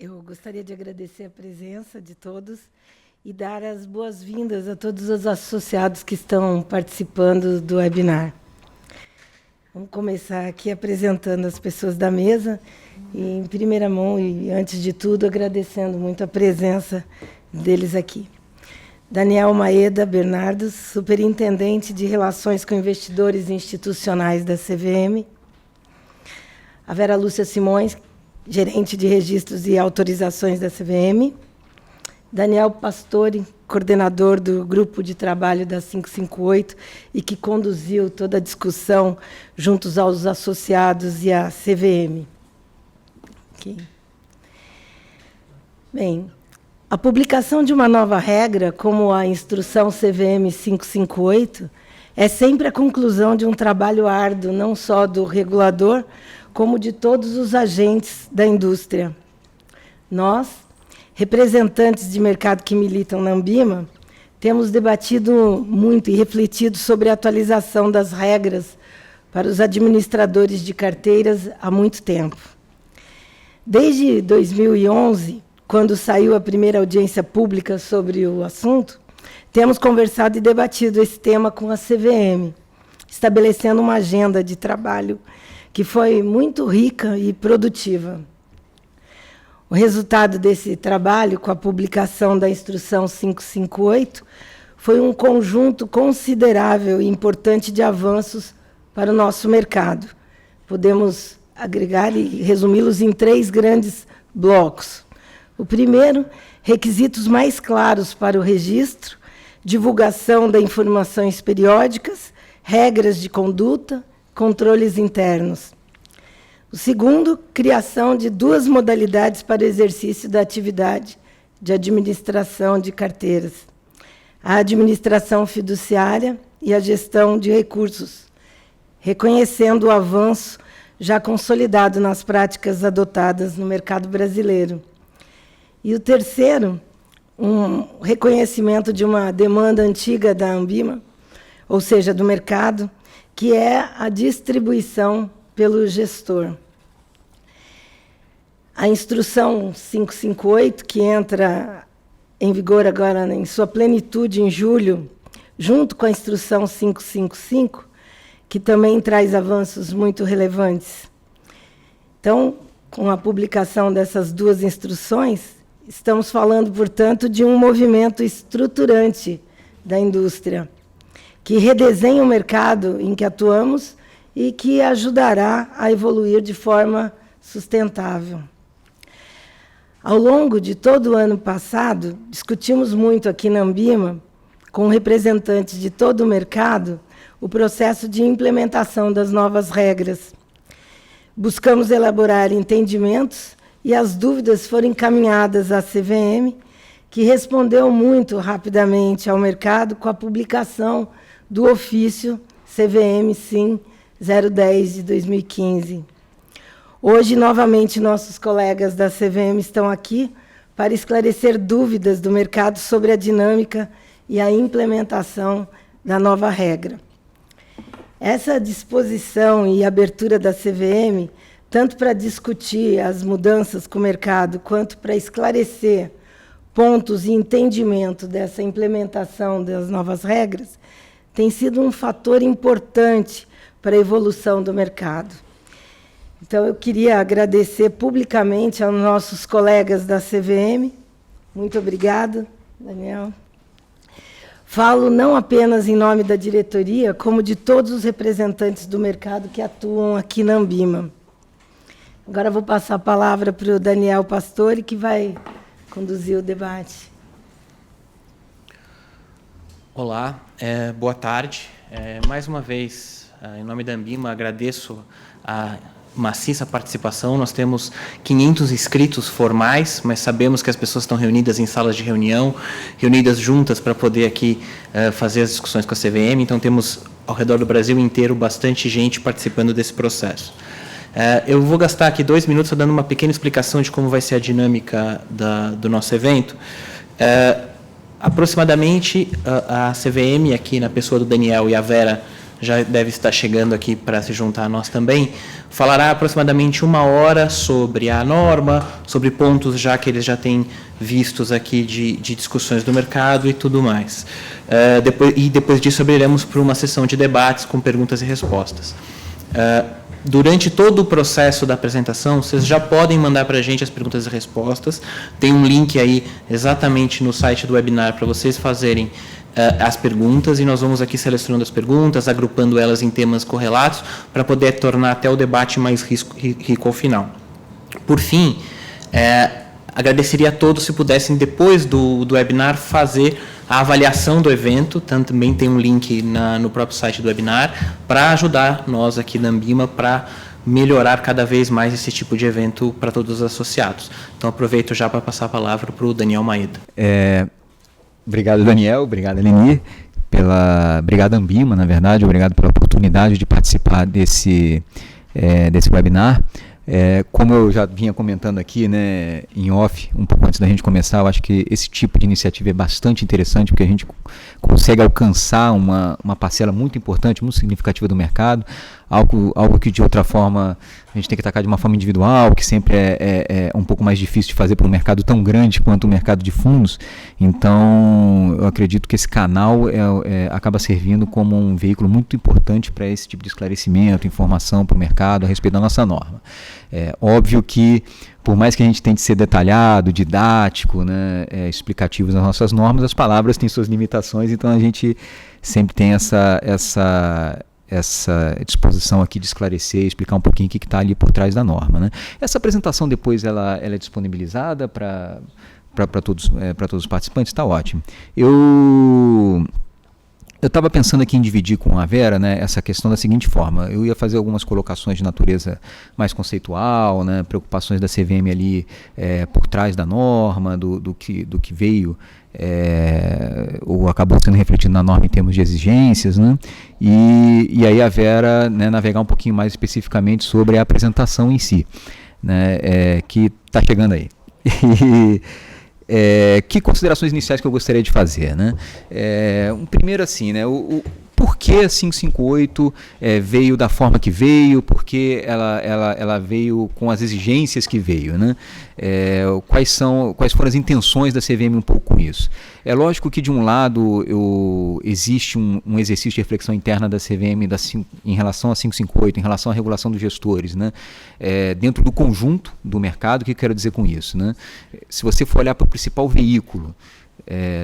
Eu gostaria de agradecer a presença de todos e dar as boas-vindas a todos os associados que estão participando do webinar. Vamos começar aqui apresentando as pessoas da mesa e, em primeira mão e, antes de tudo, agradecendo muito a presença deles aqui. Daniel Maeda Bernardo, superintendente de Relações com Investidores Institucionais da CVM. A Vera Lúcia Simões, gerente de registros e autorizações da CVM. Daniel Pastore, coordenador do grupo de trabalho da 558 e que conduziu toda a discussão juntos aos associados e à CVM. Okay. Bem, a publicação de uma nova regra, como a Instrução CVM 558, é sempre a conclusão de um trabalho árduo, não só do regulador, como de todos os agentes da indústria. Nós, representantes de mercado que militam na Anbima, temos debatido muito e refletido sobre a atualização das regras para os administradores de carteiras há muito tempo. Desde 2011, quando saiu a primeira audiência pública sobre o assunto, temos conversado e debatido esse tema com a CVM, estabelecendo uma agenda de trabalho que foi muito rica e produtiva. O resultado desse trabalho, com a publicação da Instrução 558, foi um conjunto considerável e importante de avanços para o nosso mercado. Podemos agregar e resumi-los em 3 grandes blocos. O primeiro, requisitos mais claros para o registro, divulgação de informações periódicas, regras de conduta, controles internos. O segundo, criação de 2 modalidades para o exercício da atividade de administração de carteiras: a administração fiduciária e a gestão de recursos, reconhecendo o avanço já consolidado nas práticas adotadas no mercado brasileiro. E o terceiro, um reconhecimento de uma demanda antiga da Anbima, ou seja, do mercado, que é a distribuição pelo gestor. A Instrução 558, que entra em vigor agora em sua plenitude em julho, junto com a Instrução 555, que também traz avanços muito relevantes. Então, com a publicação dessas 2 instruções, estamos falando, portanto, de um movimento estruturante da indústria, que redesenha o mercado em que atuamos e que ajudará a evoluir de forma sustentável. Ao longo de todo o ano passado, discutimos muito aqui na Anbima, com representantes de todo o mercado, o processo de implementação das novas regras. Buscamos elaborar entendimentos e as dúvidas foram encaminhadas à CVM, que respondeu muito rapidamente ao mercado com a publicação do ofício CVM SIM 010 de 2015. Hoje, novamente, nossos colegas da CVM estão aqui para esclarecer dúvidas do mercado sobre a dinâmica e a implementação da nova regra. Essa disposição e abertura da CVM, tanto para discutir as mudanças com o mercado, quanto para esclarecer pontos e entendimento dessa implementação das novas regras, tem sido um fator importante para a evolução do mercado. Então, eu queria agradecer publicamente aos nossos colegas da CVM. Muito obrigada, Daniel. Falo não apenas em nome da diretoria, como de todos os representantes do mercado que atuam aqui na Anbima. Agora vou passar a palavra para o Daniel Pastore, que vai conduzir o debate. Olá, boa tarde. Mais uma vez, em nome da Anbima, agradeço a maciça participação. Nós temos 500 inscritos formais, mas sabemos que as pessoas estão reunidas em salas de reunião, reunidas juntas para poder aqui fazer as discussões com a CVM. Então, temos, ao redor do Brasil inteiro, bastante gente participando desse processo. Eu vou gastar aqui 2 minutos dando uma pequena explicação de como vai ser a dinâmica do nosso evento. Aproximadamente, a CVM, aqui na pessoa do Daniel e a Vera, já deve estar chegando aqui para se juntar a nós também, falará aproximadamente 1 hora sobre a norma, sobre pontos já que eles já têm vistos aqui de discussões do mercado e tudo mais. Depois disso abriremos para uma sessão de debates com perguntas e respostas. Durante todo o processo da apresentação, vocês já podem mandar para a gente as perguntas e respostas. Tem um link aí exatamente no site do webinar para vocês fazerem as perguntas, e nós vamos aqui selecionando as perguntas, agrupando elas em temas correlatos, para poder tornar até o debate mais rico ao final. Por fim, agradeceria a todos se pudessem, depois do webinar, fazer a avaliação do evento. Também tem um link no próprio site do webinar, para ajudar nós aqui da Ambima para melhorar cada vez mais esse tipo de evento para todos os associados. Então, aproveito já para passar a palavra para o Daniel Maeda. Obrigado, Daniel. Obrigado, Elenir. Obrigado, Ambima, na verdade. Obrigado pela oportunidade de participar desse webinar. Como eu já vinha comentando aqui, né, em off, um pouco antes da gente começar, eu acho que esse tipo de iniciativa é bastante interessante, porque a gente consegue alcançar uma parcela muito importante, muito significativa do mercado, algo que de outra forma a gente tem que atacar de uma forma individual, que sempre é um pouco mais difícil de fazer para um mercado tão grande quanto o mercado de fundos. Então, eu acredito que esse canal acaba servindo como um veículo muito importante para esse tipo de esclarecimento, informação para o mercado a respeito da nossa norma. Óbvio que, por mais que a gente tente ser detalhado, didático, né, explicativo nas nossas normas, as palavras têm suas limitações, então a gente sempre tem essa disposição aqui de esclarecer, explicar um pouquinho o que está ali por trás da norma, né? Essa apresentação depois ela é disponibilizada para todos os participantes, está ótimo. Eu estava pensando aqui em dividir com a Vera, né, essa questão da seguinte forma: eu ia fazer algumas colocações de natureza mais conceitual, né, preocupações da CVM ali por trás da norma, do que veio ou acabou sendo refletido na norma em termos de exigências, né, e aí a Vera, né, navegar um pouquinho mais especificamente sobre a apresentação em si, né, que está chegando aí. Que considerações iniciais que eu gostaria de fazer, né? Primeiro, assim, né, por que a 558 veio da forma que veio, por que ela veio com as exigências que veio, né? Quais foram as intenções da CVM um pouco com isso? É lógico que, de um lado, existe um exercício de reflexão interna da CVM em relação a 558, em relação à regulação dos gestores, né? Dentro do conjunto do mercado. O que eu quero dizer com isso, né? Se você for olhar para o principal veículo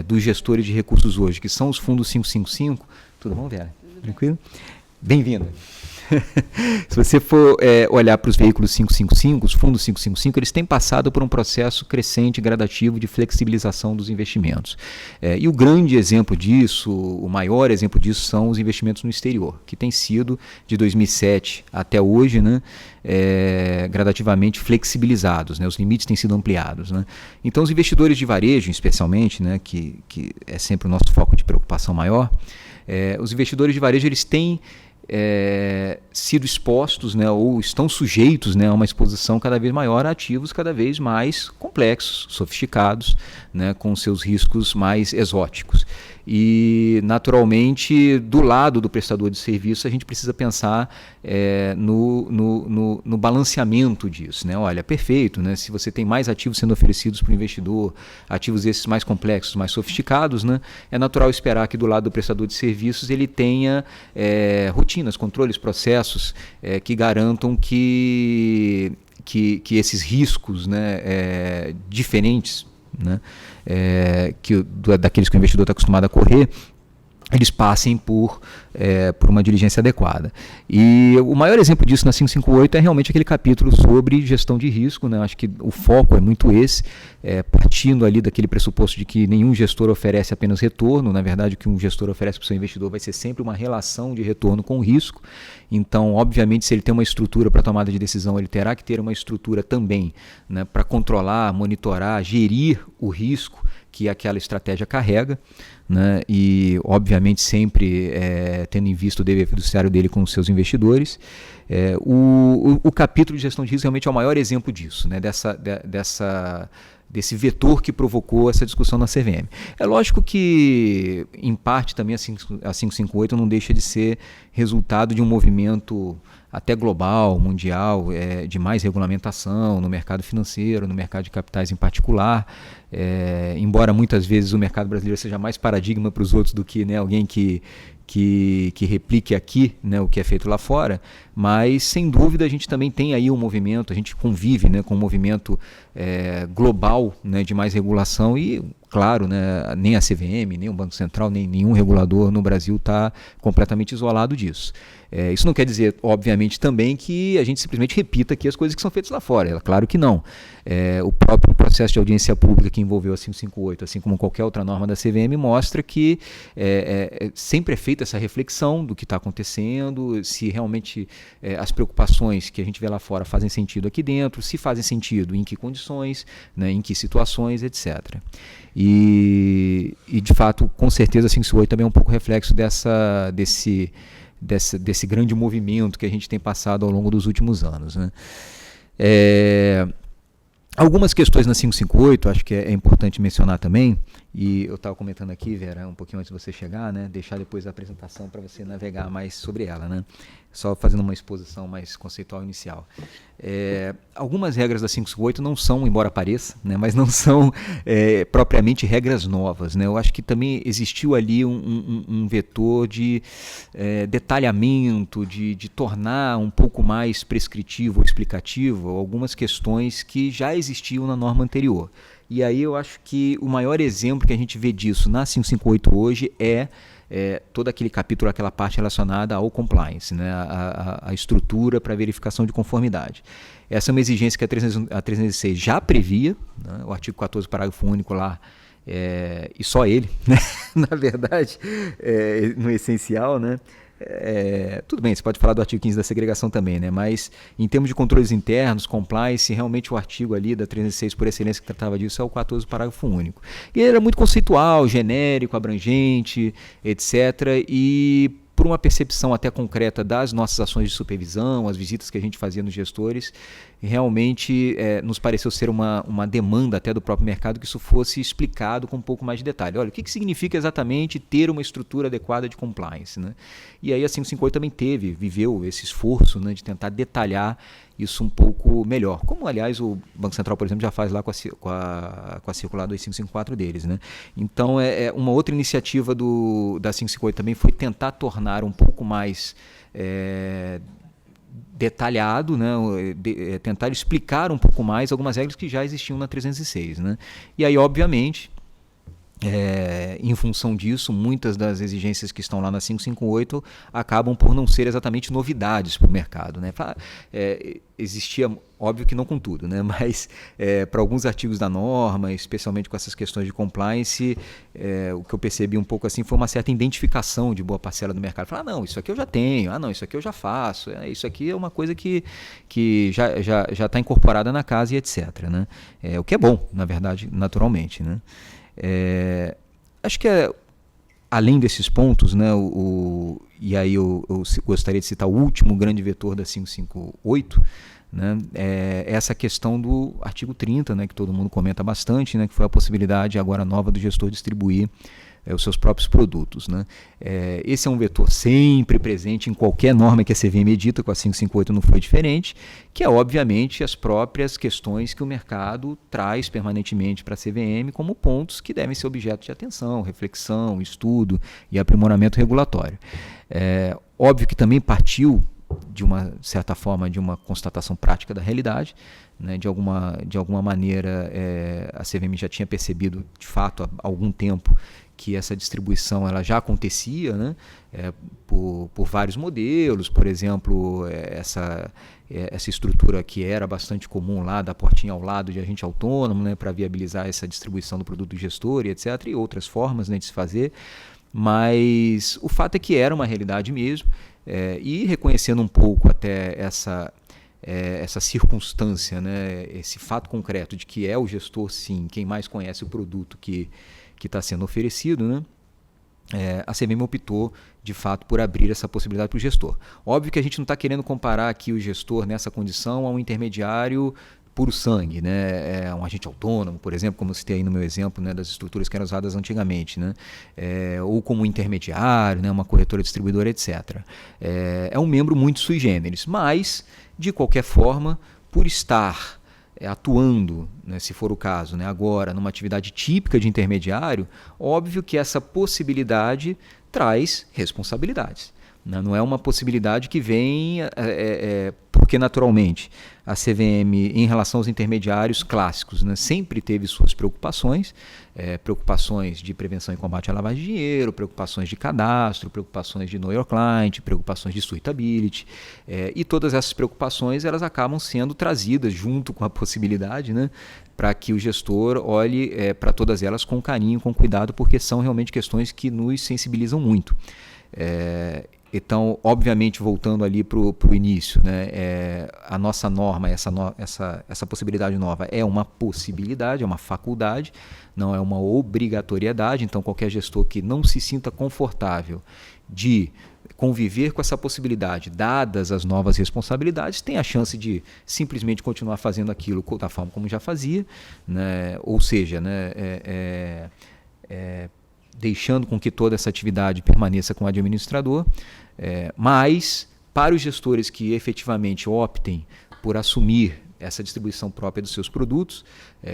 dos gestores de recursos hoje, que são os fundos 555, tudo bom, Vera? Tranquilo? Bem-vinda. Se você for olhar para os veículos 555, os fundos 555, eles têm passado por um processo crescente e gradativo de flexibilização dos investimentos. E o grande exemplo disso, o maior exemplo disso, são os investimentos no exterior, que tem sido, de 2007 até hoje, né, gradativamente flexibilizados, né, os limites têm sido ampliados, né. Então, os investidores de varejo, especialmente, né, que é sempre o nosso foco de preocupação maior, os investidores de varejo, eles têm sido expostos, né, ou estão sujeitos, né, a uma exposição cada vez maior a ativos cada vez mais complexos, sofisticados, né, com seus riscos mais exóticos. E, naturalmente, do lado do prestador de serviço, a gente precisa pensar no balanceamento disso, né? Olha, perfeito, né? Se você tem mais ativos sendo oferecidos para o investidor, ativos esses mais complexos, mais sofisticados, né? É natural esperar que do lado do prestador de serviços ele tenha rotinas, controles, processos que garantam que esses riscos, né, diferentes, né, daqueles que o investidor está acostumado a correr, eles passem por uma diligência adequada. E o maior exemplo disso na 558 é realmente aquele capítulo sobre gestão de risco, né? Acho que o foco é muito esse, partindo ali daquele pressuposto de que nenhum gestor oferece apenas retorno. Na verdade, o que um gestor oferece para o seu investidor vai ser sempre uma relação de retorno com o risco. Então, obviamente, se ele tem uma estrutura para tomada de decisão, ele terá que ter uma estrutura também, né, para controlar, monitorar, gerir o risco que aquela estratégia carrega, né, e obviamente sempre tendo em vista o dever fiduciário dele com os seus investidores. O capítulo de gestão de risco realmente é o maior exemplo disso, né, desse vetor que provocou essa discussão na CVM. É lógico que, em parte, também a 558 não deixa de ser resultado de um movimento até global, mundial, de mais regulamentação no mercado financeiro, no mercado de capitais em particular, embora muitas vezes o mercado brasileiro seja mais paradigma para os outros do que, né, alguém que replique aqui, né, o que é feito lá fora, mas sem dúvida a gente também tem aí um movimento, a gente convive, né, com um movimento global, né, de mais regulação e, claro, né, nem a CVM, nem o Banco Central, nem nenhum regulador no Brasil está completamente isolado disso. Isso não quer dizer, obviamente, também que a gente simplesmente repita aqui as coisas que são feitas lá fora. É claro que não. O próprio processo de audiência pública que envolveu a 558, assim como qualquer outra norma da CVM, mostra que sempre é feita essa reflexão do que está acontecendo, se realmente as preocupações que a gente vê lá fora fazem sentido aqui dentro, se fazem sentido, em que condições, né, em que situações, etc. E de fato, com certeza, a 558 também é um pouco reflexo desse grande movimento que a gente tem passado ao longo dos últimos anos, né? Algumas questões na 558, acho que é importante mencionar também, e eu estava comentando aqui, Vera, um pouquinho antes de você chegar, né, deixar depois a apresentação para você navegar mais sobre ela, né, só fazendo uma exposição mais conceitual inicial. Algumas regras da 558 não são, embora pareça, né, mas não são propriamente regras novas, né. Eu acho que também existiu ali um vetor de detalhamento, de tornar um pouco mais prescritivo ou explicativo algumas questões que já existiam na norma anterior. E aí eu acho que o maior exemplo que a gente vê disso na 558 hoje é todo aquele capítulo, aquela parte relacionada ao compliance, né, a estrutura para verificação de conformidade. Essa é uma exigência que a 306 já previa, né, o artigo 14, parágrafo único lá, e só ele, né, na verdade, no essencial, né. Tudo bem, você pode falar do artigo 15 da segregação também, né? Mas em termos de controles internos, compliance, realmente o artigo ali da 306 por excelência que tratava disso é o 14, parágrafo único. E ele era muito conceitual, genérico, abrangente, etc. E por uma percepção até concreta das nossas ações de supervisão, as visitas que a gente fazia nos gestores, realmente nos pareceu ser uma demanda até do próprio mercado que isso fosse explicado com um pouco mais de detalhe. Olha, o que significa exatamente ter uma estrutura adequada de compliance, né? E aí a 558 também viveu esse esforço, né, de tentar detalhar isso um pouco melhor. Como, aliás, o Banco Central, por exemplo, já faz lá com a circular 2554 deles, né? Então, uma outra iniciativa da 558 também foi tentar tornar um pouco mais detalhado, né, tentar explicar um pouco mais algumas regras que já existiam na 306, né? E aí, obviamente, em função disso, muitas das exigências que estão lá na 558 acabam por não ser exatamente novidades para o mercado, né? Existia, óbvio que não com tudo, né? Mas para alguns artigos da norma, especialmente com essas questões de compliance, o que eu percebi um pouco assim foi uma certa identificação de boa parcela do mercado. Falar, não, isso aqui eu já tenho, não, isso aqui eu já faço, isso aqui é uma coisa que já está incorporada na casa e etc, né? O que é bom, na verdade, naturalmente, né? Acho que além desses pontos, né, e aí eu gostaria de citar o último grande vetor da 558, né, essa questão do artigo 30, né, que todo mundo comenta bastante, né, que foi a possibilidade agora nova do gestor distribuir os seus próprios produtos, né. Esse é um vetor sempre presente em qualquer norma que a CVM edita, com a 558 não foi diferente, que é obviamente as próprias questões que o mercado traz permanentemente para a CVM como pontos que devem ser objeto de atenção, reflexão, estudo e aprimoramento regulatório. Óbvio que também partiu de uma certa forma de uma constatação prática da realidade, né? De alguma maneira a CVM já tinha percebido de fato há algum tempo que essa distribuição ela já acontecia, né? Por vários modelos, por exemplo, essa estrutura que era bastante comum lá, da portinha ao lado de agente autônomo, né? Para viabilizar essa distribuição do produto do gestor e etc, e outras formas, né, de se fazer, mas o fato é que era uma realidade mesmo, e reconhecendo um pouco até essa circunstância, né, esse fato concreto de que é o gestor, sim, quem mais conhece o produto que está sendo oferecido, né, a CVM optou, de fato, por abrir essa possibilidade para o gestor. Óbvio que a gente não está querendo comparar aqui o gestor nessa condição a um intermediário puro sangue, né? É um agente autônomo, por exemplo, como eu citei aí no meu exemplo, né, das estruturas que eram usadas antigamente, né? Ou como intermediário, né, uma corretora distribuidora, etc. É um membro muito sui generis, mas, de qualquer forma, por estar atuando, né, se for o caso, né, agora numa atividade típica de intermediário, óbvio que essa possibilidade traz responsabilidades. Né? Não é uma possibilidade que vem porque naturalmente a CVM, em relação aos intermediários clássicos, né, sempre teve suas preocupações, preocupações de prevenção e combate à lavagem de dinheiro, preocupações de cadastro, preocupações de know your client, preocupações de suitability, e todas essas preocupações elas acabam sendo trazidas junto com a possibilidade, né, para que o gestor olhe para todas elas com carinho, com cuidado, porque são realmente questões que nos sensibilizam muito. Então, obviamente, voltando ali para o início, né, a nossa norma, essa possibilidade nova é uma possibilidade, é uma faculdade, não é uma obrigatoriedade. Então, qualquer gestor que não se sinta confortável de conviver com essa possibilidade, dadas as novas responsabilidades, tem a chance de simplesmente continuar fazendo aquilo da forma como já fazia, né, ou seja, né, deixando com que toda essa atividade permaneça com o administrador, mas para os gestores que efetivamente optem por assumir essa distribuição própria dos seus produtos,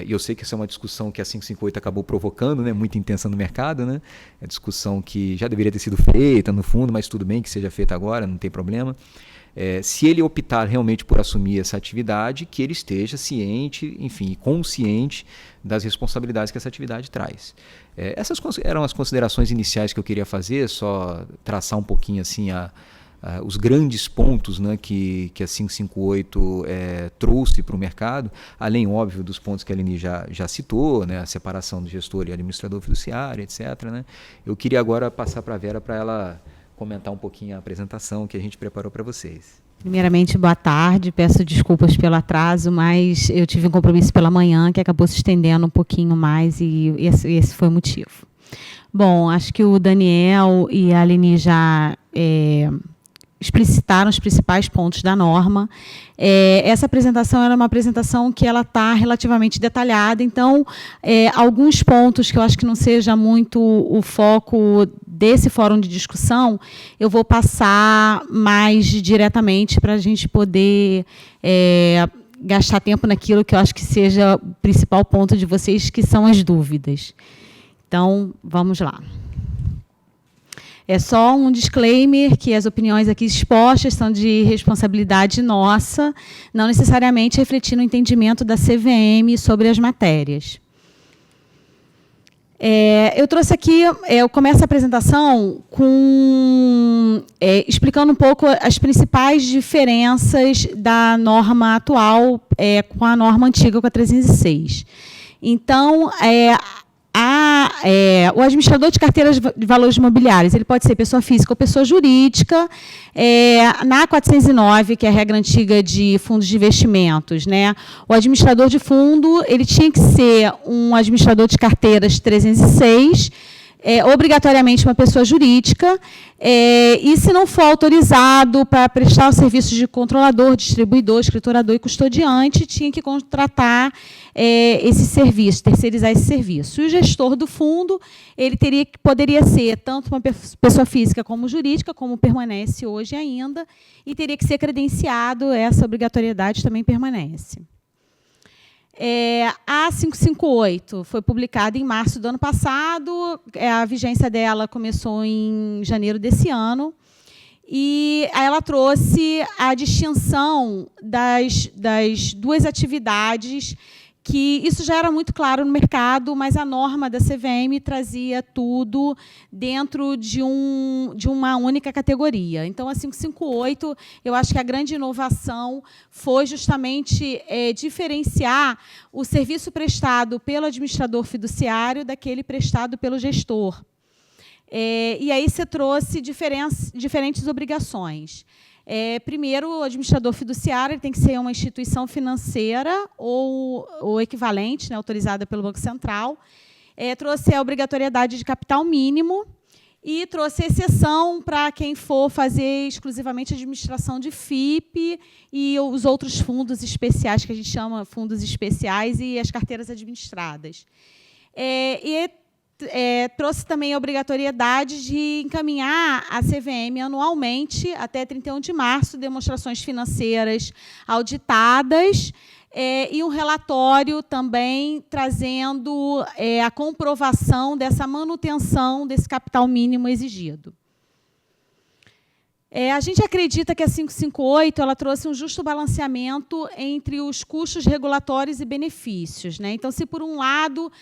e eu sei que essa é uma discussão que a 558 acabou provocando, né, muito intensa no mercado, né, é discussão que já deveria ter sido feita no fundo, mas tudo bem que seja feita agora, não tem problema. Se ele optar realmente por assumir essa atividade, que ele esteja ciente, enfim, consciente das responsabilidades que essa atividade traz. Essas eram as considerações iniciais que eu queria fazer, só traçar um pouquinho assim os grandes pontos, né, que a 558 trouxe para o mercado, além, óbvio, dos pontos que a Aline já citou, né, a separação do gestor e administrador fiduciário, etc. Né. Eu queria agora passar para a Vera para ela comentar um pouquinho a apresentação que a gente preparou para vocês. Primeiramente, boa tarde, peço desculpas pelo atraso, mas eu tive um compromisso pela manhã que acabou se estendendo um pouquinho mais e esse foi o motivo. Bom, acho que o Daniel e a Aline já explicitaram os principais pontos da norma. Essa apresentação era uma apresentação que ela está relativamente detalhada, então, alguns pontos que eu acho que não seja muito o foco desse fórum de discussão, eu vou passar mais diretamente para a gente poder gastar tempo naquilo que eu acho que seja o principal ponto de vocês, que são as dúvidas. Então, vamos lá. É só um disclaimer que as opiniões aqui expostas são de responsabilidade nossa, não necessariamente refletindo o entendimento da CVM sobre as matérias. Eu trouxe aqui, eu começo a apresentação explicando um pouco as principais diferenças da norma atual com a norma antiga, com a 306. Então, o administrador de carteiras de valores imobiliários, ele pode ser pessoa física ou pessoa jurídica. Na 409, que é a regra antiga de fundos de investimentos, né, o administrador de fundo ele tinha que ser um administrador de carteiras 306, obrigatoriamente uma pessoa jurídica, e se não for autorizado para prestar os serviços de controlador, distribuidor, escriturador e custodiante, tinha que contratar esse serviço, terceirizar esse serviço. E o gestor do fundo, ele poderia ser tanto uma pessoa física como jurídica, como permanece hoje ainda, e teria que ser credenciado, essa obrigatoriedade também permanece. A 558 foi publicada em março do ano passado, a vigência dela começou em janeiro desse ano, e ela trouxe a distinção das duas atividades, que isso já era muito claro no mercado, mas a norma da CVM trazia tudo dentro de uma única categoria. Então, a 558, eu acho que a grande inovação foi justamente diferenciar o serviço prestado pelo administrador fiduciário daquele prestado pelo gestor. E aí você trouxe diferentes obrigações. Primeiro, o administrador fiduciário tem que ser uma instituição financeira ou equivalente, né, autorizada pelo Banco Central. Trouxe a obrigatoriedade de capital mínimo e trouxe exceção para quem for fazer exclusivamente administração de FIP e os outros fundos especiais, que a gente chama fundos especiais, e as carteiras administradas. Trouxe também a obrigatoriedade de encaminhar à CVM anualmente, até 31 de março, demonstrações financeiras auditadas, e um relatório também trazendo a comprovação dessa manutenção desse capital mínimo exigido. A gente acredita que a 558 ela trouxe um justo balanceamento entre os custos regulatórios e benefícios, né? Então, se, por um lado,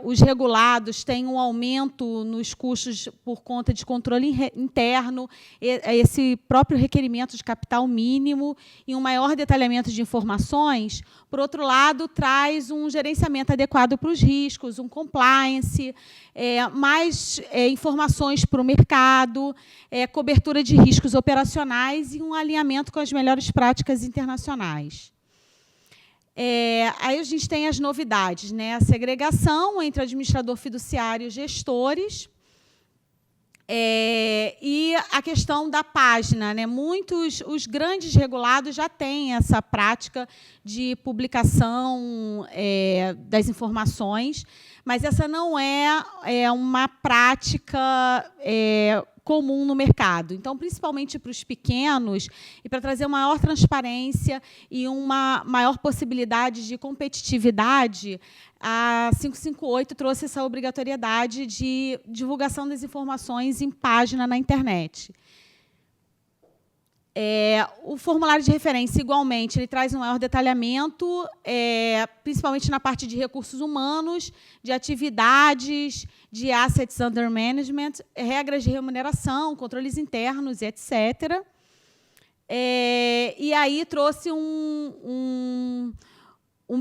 os regulados têm um aumento nos custos por conta de controle interno, esse próprio requerimento de capital mínimo e um maior detalhamento de informações, por outro lado, traz um gerenciamento adequado para os riscos, um compliance, mais informações para o mercado, cobertura de riscos operacionais e um alinhamento com as melhores práticas internacionais. Aí a gente tem as novidades, né? A segregação entre administrador fiduciário e gestores, e a questão da página, né? Os grandes regulados já têm essa prática de publicação das informações, mas essa não é uma prática comum no mercado. Então, principalmente para os pequenos, e para trazer uma maior transparência e uma maior possibilidade de competitividade, a 558 trouxe essa obrigatoriedade de divulgação das informações em página na internet. O formulário de referência, igualmente, ele traz um maior detalhamento, principalmente na parte de recursos humanos, de atividades, de assets under management, regras de remuneração, controles internos, etc. E aí trouxe um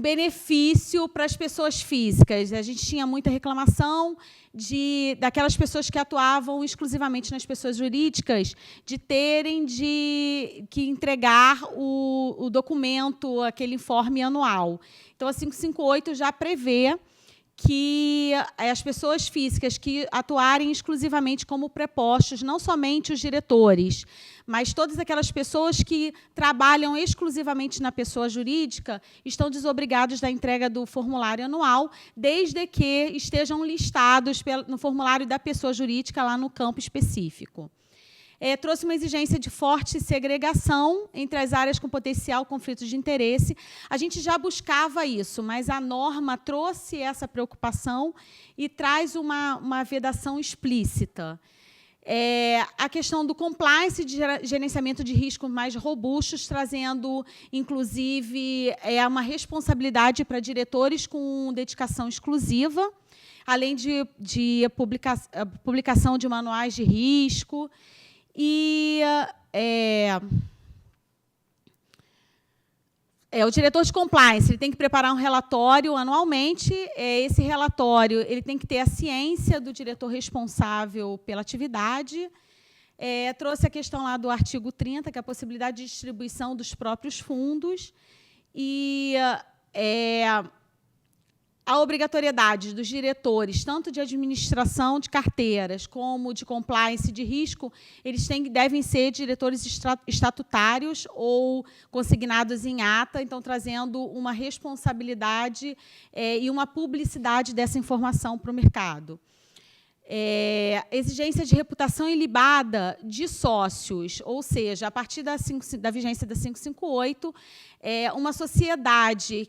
benefício para as pessoas físicas. A gente tinha muita reclamação daquelas pessoas que atuavam exclusivamente nas pessoas jurídicas, de terem que entregar o documento, aquele informe anual. Então, a 558 já prevê que as pessoas físicas que atuarem exclusivamente como prepostos, não somente os diretores, mas todas aquelas pessoas que trabalham exclusivamente na pessoa jurídica, estão desobrigados da entrega do formulário anual, desde que estejam listados no formulário da pessoa jurídica, lá no campo específico. Trouxe uma exigência de forte segregação entre as áreas com potencial conflito de interesse. A gente já buscava isso, mas a norma trouxe essa preocupação e traz uma vedação explícita. A questão do compliance de gerenciamento de riscos mais robustos, trazendo, inclusive, uma responsabilidade para diretores com dedicação exclusiva, além de publicação de manuais de risco. E o diretor de compliance ele tem que preparar um relatório anualmente. Esse relatório ele tem que ter a ciência do diretor responsável pela atividade. Trouxe a questão lá do artigo 30, que é a possibilidade de distribuição dos próprios fundos. E a obrigatoriedade dos diretores, tanto de administração de carteiras como de compliance de risco, eles devem ser diretores estatutários ou consignados em ata, então trazendo uma responsabilidade e uma publicidade dessa informação para o mercado. Exigência de reputação ilibada de sócios, ou seja, a partir da vigência da 558, uma sociedade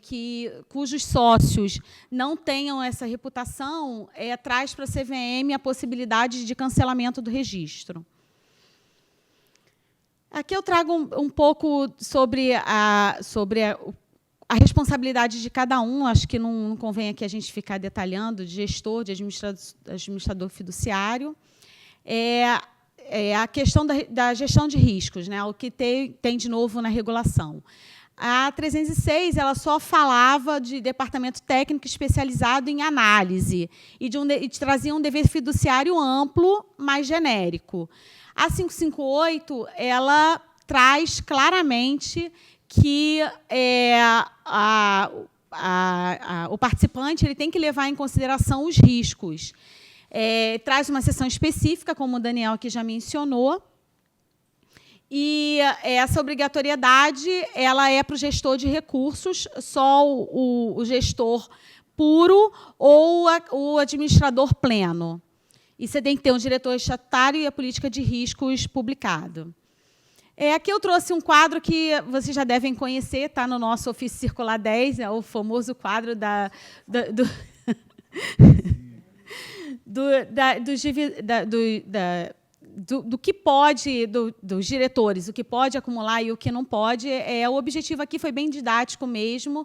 cujos sócios não tenham essa reputação traz para a CVM a possibilidade de cancelamento do registro. Aqui eu trago um pouco sobre a responsabilidade de cada um. Acho que não convém aqui a gente ficar detalhando, de gestor, de administrador fiduciário. A questão da gestão de riscos, né, o que tem de novo na regulação. A 306 ela só falava de departamento técnico especializado em análise e trazia um dever fiduciário amplo, mais genérico. A 558 ela traz claramente que o participante ele tem que levar em consideração os riscos. traz uma seção específica, como o Daniel aqui já mencionou, e essa obrigatoriedade ela é para o gestor de recursos, só o gestor puro ou o administrador pleno. E você tem que ter um diretor estatutário e a política de riscos publicado. Aqui eu trouxe um quadro que vocês já devem conhecer, está no nosso ofício circular 10, o famoso quadro do que pode, dos diretores, o que pode acumular e o que não pode. O objetivo aqui foi bem didático mesmo,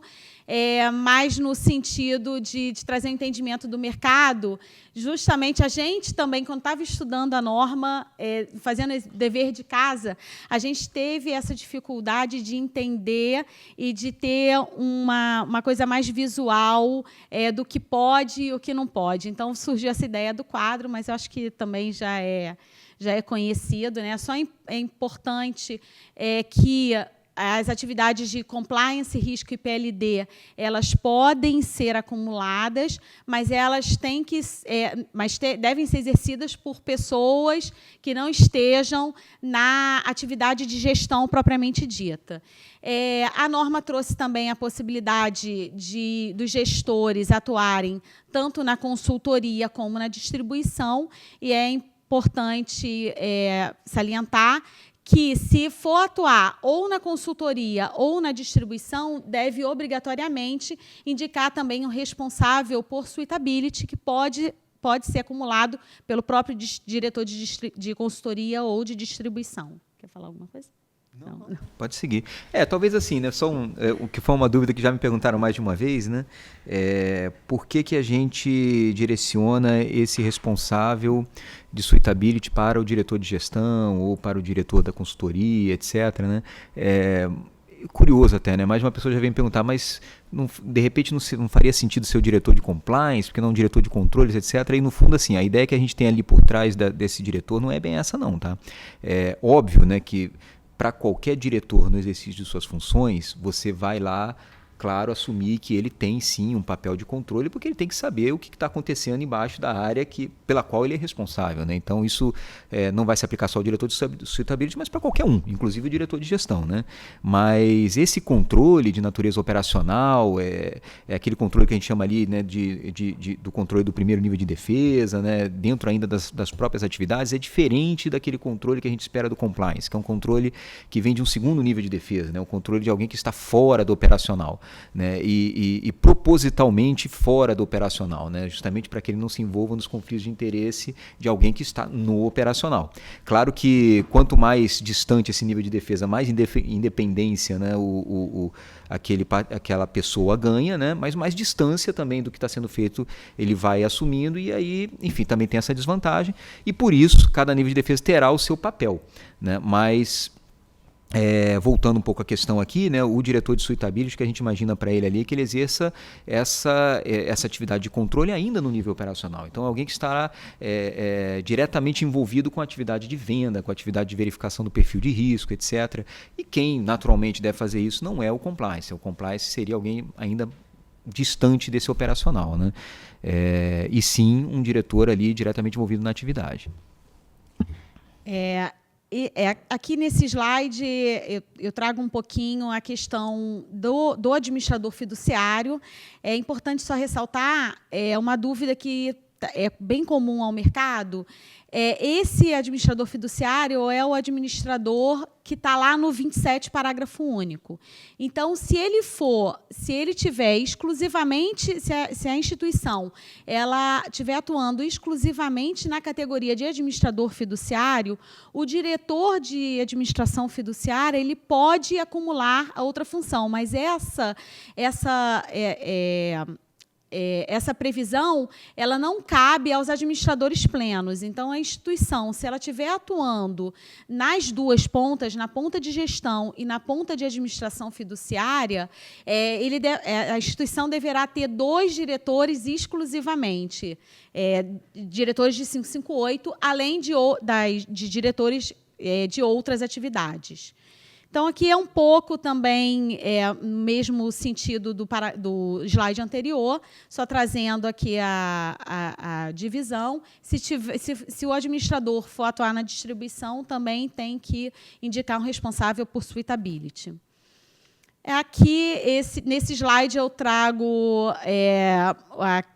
mais no sentido de trazer um entendimento do mercado. Justamente, a gente também, quando estava estudando a norma, fazendo o dever de casa, a gente teve essa dificuldade de entender e de ter uma coisa mais visual do que pode e o que não pode. Então, surgiu essa ideia do quadro, mas eu acho que também já é conhecido, né? Só é importante que as atividades de compliance, risco e PLD, elas podem ser acumuladas, mas elas têm que, devem ser exercidas por pessoas que não estejam na atividade de gestão propriamente dita. A norma trouxe também a possibilidade dos gestores atuarem tanto na consultoria como na distribuição, e é importante salientar que, se for atuar ou na consultoria ou na distribuição, deve obrigatoriamente indicar também um responsável por suitability, que pode ser acumulado pelo próprio diretor de consultoria ou de distribuição. Quer falar alguma coisa? Não. Pode seguir. Talvez assim, né? Só o que foi uma dúvida que já me perguntaram mais de uma vez, né? Por que a gente direciona esse responsável de suitability para o diretor de gestão ou para o diretor da consultoria, etc., né? Curioso até, né? Mais uma pessoa já vem me perguntar, mas de repente não faria sentido ser o diretor de compliance, porque não o diretor de controles, etc. E no fundo, assim, a ideia que a gente tem ali por trás desse diretor não é bem essa, não, tá? É óbvio, né, que para qualquer diretor no exercício de suas funções, você vai lá, claro, assumir que ele tem sim um papel de controle, porque ele tem que saber o que está acontecendo embaixo da área pela qual ele é responsável, né? Então, isso não vai se aplicar só ao diretor de suitability, mas para qualquer um, inclusive o diretor de gestão, né? Mas esse controle de natureza operacional é aquele controle que a gente chama ali, né, do controle do primeiro nível de defesa, né, dentro ainda das próprias atividades, é diferente daquele controle que a gente espera do compliance, que é um controle que vem de um segundo nível de defesa, né, o controle de alguém que está fora do operacional, né, e propositalmente fora do operacional, né, justamente para que ele não se envolva nos conflitos de interesse de alguém que está no operacional. Claro que quanto mais distante esse nível de defesa, mais independência, né, aquela pessoa ganha, né, mas mais distância também do que está sendo feito ele vai assumindo, e aí, enfim, também tem essa desvantagem, e por isso cada nível de defesa terá o seu papel, né, mas... voltando um pouco à questão aqui, né, o diretor de suitability, que a gente imagina para ele ali, que ele exerça essa atividade de controle ainda no nível operacional. Então, alguém que estará diretamente envolvido com a atividade de venda, com a atividade de verificação do perfil de risco, etc. E quem naturalmente deve fazer isso não é o compliance. O compliance seria alguém ainda distante desse operacional, né? E sim um diretor ali diretamente envolvido na atividade. Aqui nesse slide eu trago um pouquinho a questão do administrador fiduciário. É importante só ressaltar uma dúvida que é bem comum ao mercado. Esse administrador fiduciário é o administrador que está lá no 27, parágrafo único. Então, se ele tiver exclusivamente, se a instituição ela estiver atuando exclusivamente na categoria de administrador fiduciário, o diretor de administração fiduciária ele pode acumular a outra função, mas essa previsão ela não cabe aos administradores plenos. Então, a instituição, se ela estiver atuando nas duas pontas, na ponta de gestão e na ponta de administração fiduciária, a instituição deverá ter 2 diretores exclusivamente, diretores de 558, além de diretores de outras atividades. Então, aqui é um pouco também mesmo sentido do slide anterior, só trazendo aqui a divisão. Se o administrador for atuar na distribuição, também tem que indicar um responsável por suitability. Aqui, nesse slide, eu trago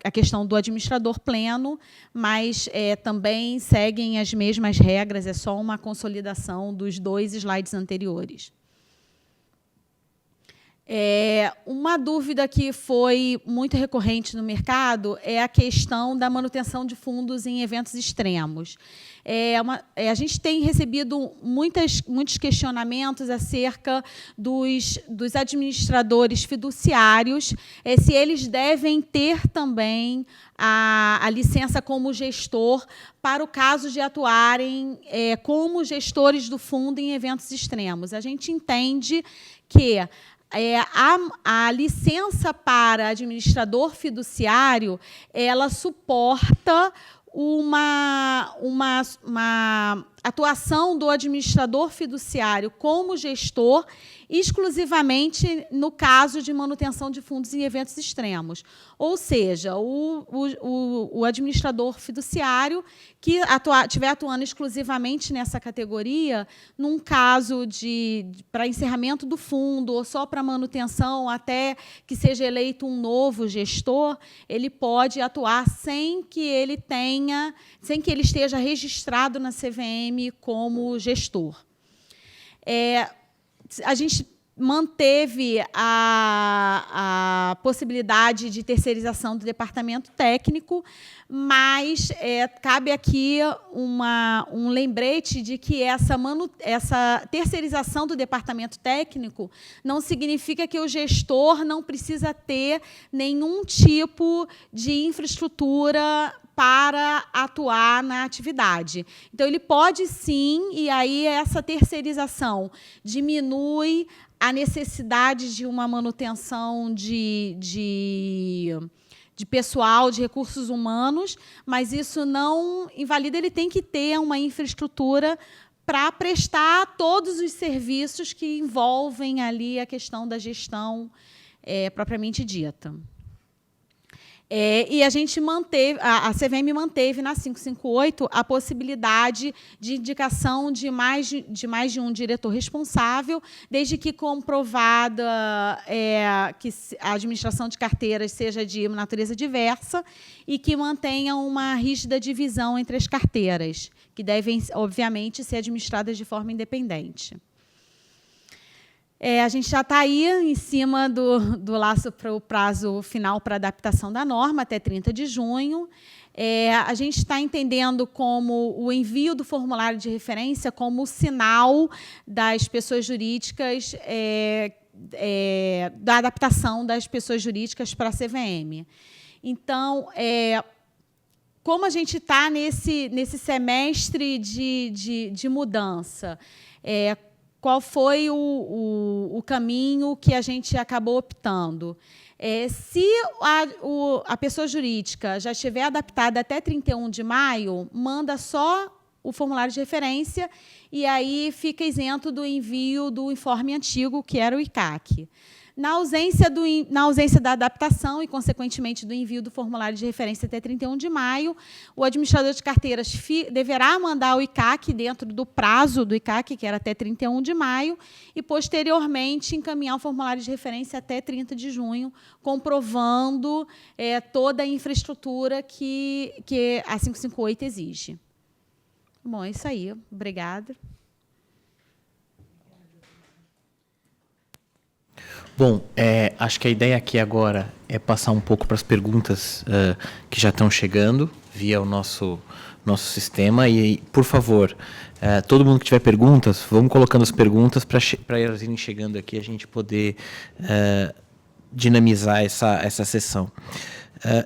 a questão do administrador pleno, mas também seguem as mesmas regras, é só uma consolidação dos 2 slides anteriores. Uma dúvida que foi muito recorrente no mercado é a questão da manutenção de fundos em eventos extremos. A gente tem recebido muitos questionamentos acerca dos administradores fiduciários, se eles devem ter também a licença como gestor para o caso de atuarem como gestores do fundo em eventos extremos. A gente entende que a licença para administrador fiduciário, ela suporta uma atuação do administrador fiduciário como gestor exclusivamente no caso de manutenção de fundos em eventos extremos. Ou seja, o administrador fiduciário que estiver atuando exclusivamente nessa categoria, num caso para encerramento do fundo ou só para manutenção até que seja eleito um novo gestor, ele pode atuar sem que ele esteja registrado na CVM como gestor. A gente manteve a possibilidade de terceirização do departamento técnico, mas cabe aqui um lembrete de que essa terceirização do departamento técnico não significa que o gestor não precisa ter nenhum tipo de infraestrutura para atuar na atividade. Então, ele pode, sim, e aí essa terceirização diminui a necessidade de uma manutenção de pessoal, de recursos humanos, mas isso não invalida, ele tem que ter uma infraestrutura para prestar todos os serviços que envolvem ali a questão da gestão propriamente dita. E a gente manteve, a CVM manteve na 558 a possibilidade de indicação de mais de um diretor responsável, desde que comprovada que a administração de carteiras seja de natureza diversa e que mantenha uma rígida divisão entre as carteiras, que devem, obviamente, ser administradas de forma independente. A gente já está aí em cima do laço para o prazo final para adaptação da norma, até 30 de junho. A gente está entendendo como o envio do formulário de referência como sinal das pessoas jurídicas, da adaptação das pessoas jurídicas para a CVM. Então, como a gente está nesse semestre de mudança, qual foi o caminho que a gente acabou optando? Se a pessoa jurídica já estiver adaptada até 31 de maio, manda só o formulário de referência e aí fica isento do envio do informe antigo, que era o ICAC. Na ausência da adaptação e, consequentemente, do envio do formulário de referência até 31 de maio, o administrador de carteiras deverá mandar o ICAC dentro do prazo do ICAC, que era até 31 de maio, e, posteriormente, encaminhar o formulário de referência até 30 de junho, comprovando toda a infraestrutura que a 558 exige. Bom, é isso aí. Obrigada. Bom, acho que a ideia aqui agora é passar um pouco para as perguntas que já estão chegando via o nosso sistema. E, por favor, todo mundo que tiver perguntas, vamos colocando as perguntas para elas irem chegando aqui, a gente poder dinamizar essa sessão.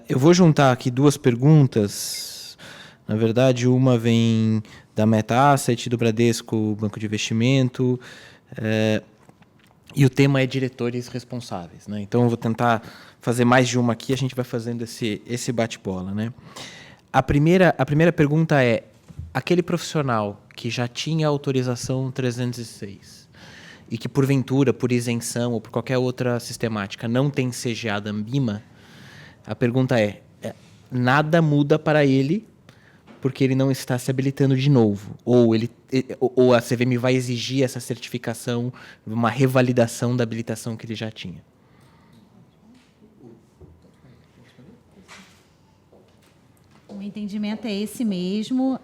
Eu vou juntar aqui 2 perguntas. Na verdade, uma vem da Meta Asset, do Bradesco Banco de Investimento, e o tema é diretores responsáveis, né? Então, eu vou tentar fazer mais de uma aqui, a gente vai fazendo esse bate-bola, né? A primeira pergunta é: aquele profissional que já tinha autorização 306 e que, porventura, por isenção ou por qualquer outra sistemática, não tem CGA da Anbima, a pergunta é, nada muda para ele porque ele não está se habilitando de novo? Ou a CVM vai exigir essa certificação, uma revalidação da habilitação que ele já tinha? O entendimento é esse mesmo.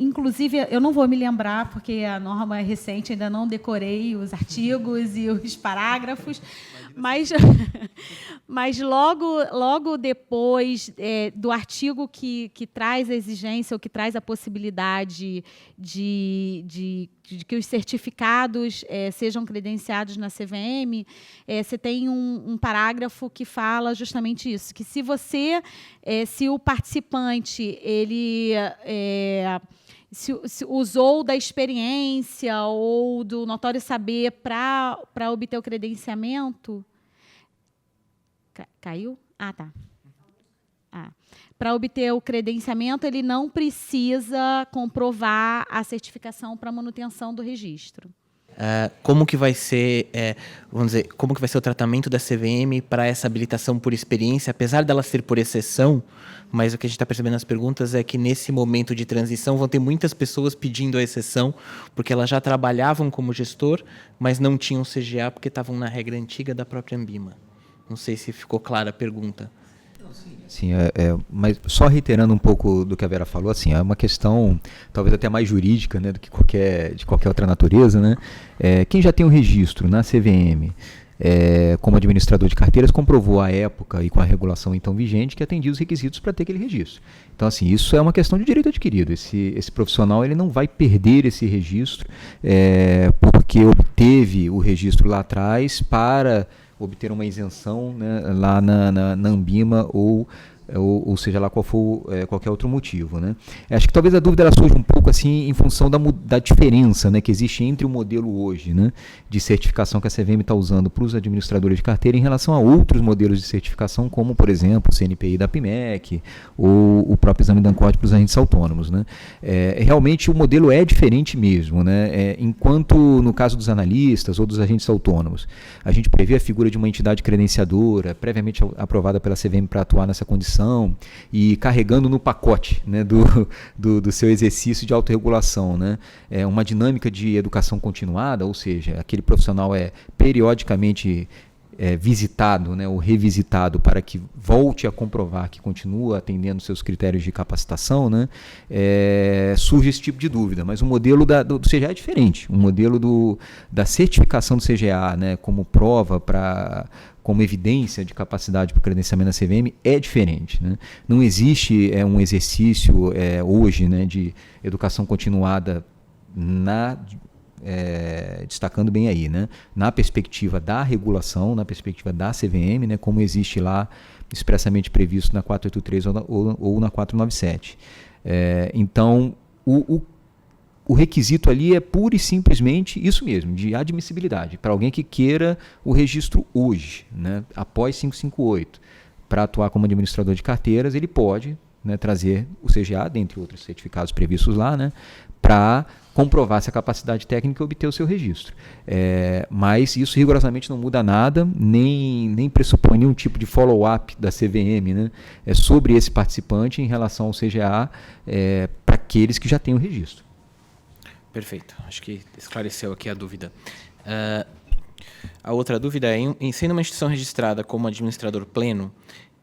Inclusive, eu não vou me lembrar, porque a norma é recente, ainda não decorei os artigos e os parágrafos, mas logo depois do artigo que traz a exigência, ou que traz a possibilidade de que os certificados sejam credenciados na CVM, você tem um parágrafo que fala justamente isso, que se o participante ele se usou da experiência ou do notório saber para obter o credenciamento. Caiu? Ah, tá. Para obter o credenciamento, ele não precisa comprovar a certificação para manutenção do registro. Como que vai ser, vamos dizer, como que vai ser o tratamento da CVM para essa habilitação por experiência, apesar dela ser por exceção, mas o que a gente está percebendo nas perguntas é que nesse momento de transição vão ter muitas pessoas pedindo a exceção, porque elas já trabalhavam como gestor, mas não tinham CGA porque estavam na regra antiga da própria Anbima. Não sei se ficou clara a pergunta. Sim, mas só reiterando um pouco do que a Vera falou, assim, é uma questão talvez até mais jurídica, né, do que de qualquer outra natureza, né? Quem já tem um registro na CVM como administrador de carteiras comprovou à época e com a regulação então vigente que atendia os requisitos para ter aquele registro. Então, assim, isso é uma questão de direito adquirido. Esse profissional ele não vai perder esse registro porque obteve o registro lá atrás para obter uma isenção, né, lá na Anbima ou seja lá qual for qualquer outro motivo, né? Acho que talvez a dúvida ela surja um pouco assim em função da diferença, né, que existe entre o modelo hoje, né, de certificação que a CVM está usando para os administradores de carteira em relação a outros modelos de certificação, como, por exemplo, o CNPI da PMEC ou o próprio exame da ANCOD para os agentes autônomos, né? Realmente o modelo é diferente mesmo, né? Enquanto no caso dos analistas ou dos agentes autônomos, a gente prevê a figura de uma entidade credenciadora previamente aprovada pela CVM para atuar nessa condição e carregando no pacote, né, do seu exercício de autorregulação, né, uma dinâmica de educação continuada, ou seja, aquele profissional periodicamente visitado, né, ou revisitado para que volte a comprovar que continua atendendo seus critérios de capacitação, né, surge esse tipo de dúvida. Mas o modelo do CGA é diferente. O modelo da certificação do CGA, né, como prova como evidência de capacidade para o credenciamento da CVM é diferente, né? Não existe um exercício hoje, né, de educação continuada destacando bem aí, né, na perspectiva da regulação, na perspectiva da CVM, né, como existe lá expressamente previsto na 483 ou na 497. Então, o requisito ali é pura e simplesmente isso mesmo, de admissibilidade, para alguém que queira o registro hoje, né, após 558. Para atuar como administrador de carteiras, ele pode, né, trazer o CGA, dentre outros certificados previstos lá, né, para comprovar essa capacidade técnica e obter o seu registro. Mas isso rigorosamente não muda nada, nem pressupõe nenhum tipo de follow-up da CVM, né, sobre esse participante em relação ao CGA para aqueles que já têm o registro. Perfeito. Acho que esclareceu aqui a dúvida. A outra dúvida é, sendo uma instituição registrada como administrador pleno,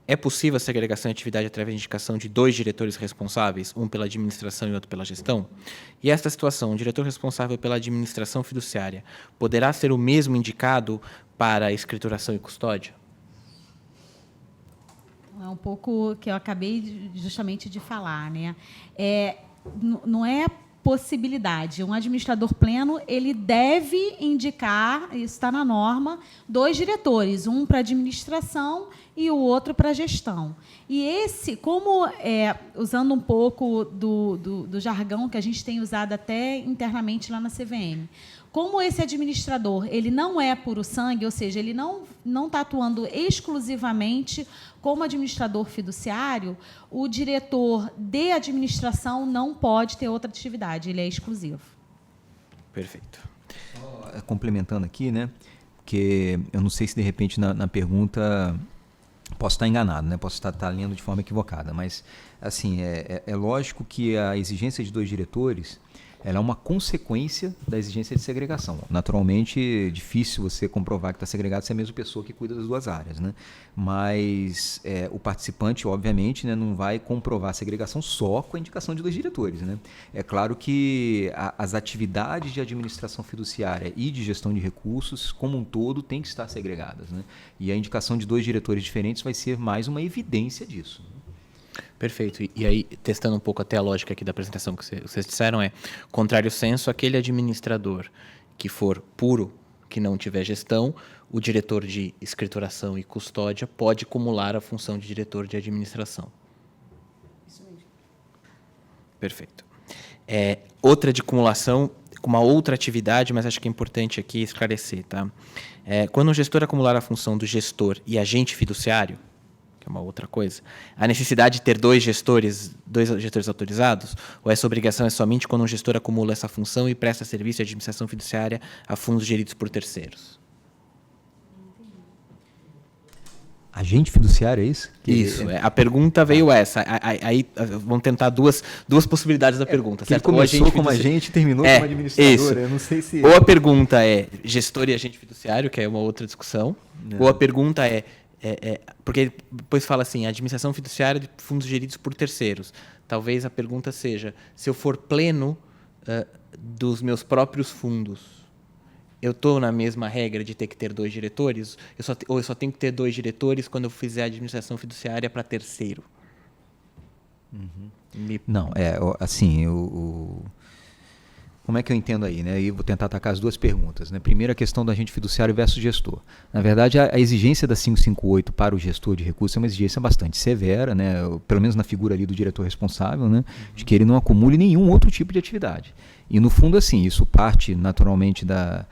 é possível a segregação de atividade através de indicação de 2 diretores responsáveis, um pela administração e outro pela gestão? E esta situação, o diretor responsável pela administração fiduciária, poderá ser o mesmo indicado para a escrituração e custódia? É um pouco que eu acabei justamente de falar, né? Não é possibilidade. Um administrador pleno ele deve indicar, isso está na norma, 2 diretores, um para administração e o outro para gestão. E esse, como usando um pouco do jargão que a gente tem usado até internamente lá na CVM, como esse administrador ele não é puro sangue, ou seja, ele não está atuando exclusivamente como administrador fiduciário, o diretor de administração não pode ter outra atividade, ele é exclusivo. Perfeito. Só complementando aqui, né? Porque eu não sei se de repente na pergunta posso estar enganado, né? Posso estar lendo de forma equivocada, mas assim é lógico que a exigência de 2 diretores ela é uma consequência da exigência de segregação. Naturalmente, é difícil você comprovar que está segregado se é a mesma pessoa que cuida das 2 áreas, né? Mas o participante, obviamente, né, não vai comprovar a segregação só com a indicação de 2 diretores, né? É claro que as atividades de administração fiduciária e de gestão de recursos, como um todo, têm que estar segregadas, né? E a indicação de 2 diretores diferentes vai ser mais uma evidência disso, né? Perfeito. E aí, testando um pouco até a lógica aqui da apresentação que vocês disseram, contrário senso, aquele administrador que for puro, que não tiver gestão, o diretor de escrituração e custódia pode acumular a função de diretor de administração. Isso mesmo. Perfeito. Outra de acumulação, com uma outra atividade, mas acho que é importante aqui esclarecer, tá? Quando o gestor acumular a função do gestor e agente fiduciário, que é uma outra coisa, a necessidade de ter 2 gestores autorizados, ou essa obrigação é somente quando um gestor acumula essa função e presta serviço de administração fiduciária a fundos geridos por terceiros? Agente fiduciário, é isso? Isso. A pergunta veio essa. Aí vamos tentar duas possibilidades da pergunta. Ele certo? começou como agente e terminou como administrador. Isso. Eu não sei se... Ou a pergunta é gestor e agente fiduciário, que é uma outra discussão, ou a pergunta porque depois fala assim, administração fiduciária de fundos geridos por terceiros. Talvez a pergunta seja, se eu for pleno dos meus próprios fundos, eu estou na mesma regra de ter que ter 2 diretores? Ou eu só tenho que ter 2 diretores quando eu fizer a administração fiduciária para terceiro? Uhum. Não, assim, como é que eu entendo aí, né? E vou tentar atacar as 2 perguntas, né? Primeiro, a questão do agente fiduciário versus gestor. Na verdade, a exigência da 558 para o gestor de recursos é uma exigência bastante severa, né? Pelo menos na figura ali do diretor responsável, né? De que ele não acumule nenhum outro tipo de atividade. E, no fundo, assim, isso parte naturalmente da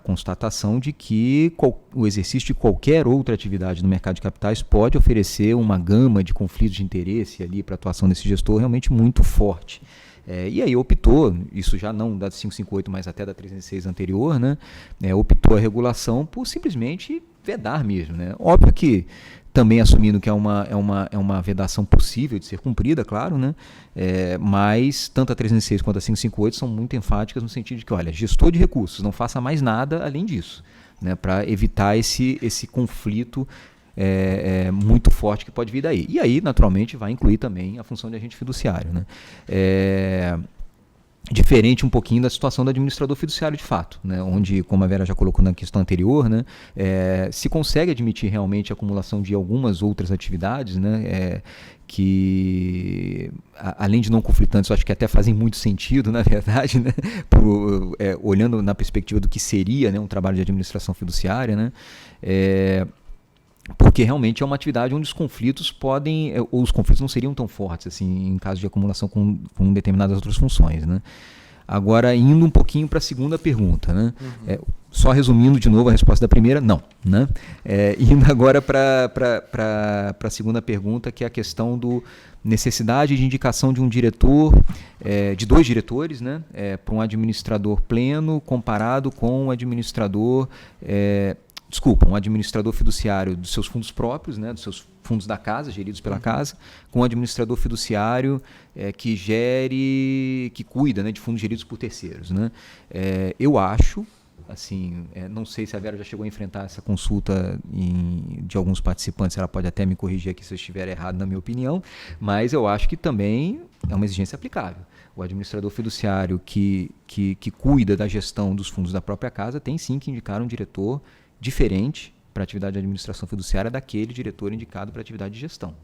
constatação de que o exercício de qualquer outra atividade no mercado de capitais pode oferecer uma gama de conflitos de interesse ali para a atuação desse gestor realmente muito forte. E aí optou, isso já não da 558, mas até da 306 anterior, né? Optou a regulação por simplesmente vedar mesmo, né? Óbvio que também assumindo que é uma vedação possível de ser cumprida, claro, né? Mas tanto a 306 quanto a 558 são muito enfáticas no sentido de que, olha, gestor de recursos, não faça mais nada além disso, né? Para evitar esse conflito muito forte que pode vir daí. E aí, naturalmente, vai incluir também a função de agente fiduciário, né? Diferente um pouquinho da situação do administrador fiduciário de fato, né? Onde, como a Vera já colocou na questão anterior, né? Se consegue admitir realmente a acumulação de algumas outras atividades, né? Que, além de não conflitantes, eu acho que até fazem muito sentido, na verdade, né? Olhando na perspectiva do que seria, né, um trabalho de administração fiduciária, né? Porque realmente é uma atividade onde os conflitos ou os conflitos não seriam tão fortes assim em caso de acumulação com determinadas outras funções, né? Agora, indo um pouquinho para a segunda pergunta, né? Só resumindo de novo a resposta da primeira, não, né? Indo agora para a segunda pergunta, que é a questão do necessidade de indicação de um diretor, de 2 diretores, né? Para um administrador pleno comparado com um administrador... um administrador fiduciário dos seus fundos próprios, né, dos seus fundos da casa, geridos pela casa, com um administrador fiduciário que cuida, né, de fundos geridos por terceiros, né? Eu acho, assim, não sei se a Vera já chegou a enfrentar essa consulta de alguns participantes, ela pode até me corrigir aqui se eu estiver errado na minha opinião, mas eu acho que também é uma exigência aplicável. O administrador fiduciário que cuida da gestão dos fundos da própria casa tem sim que indicar um diretor diferente para a atividade de administração fiduciária daquele diretor indicado para a atividade de gestão.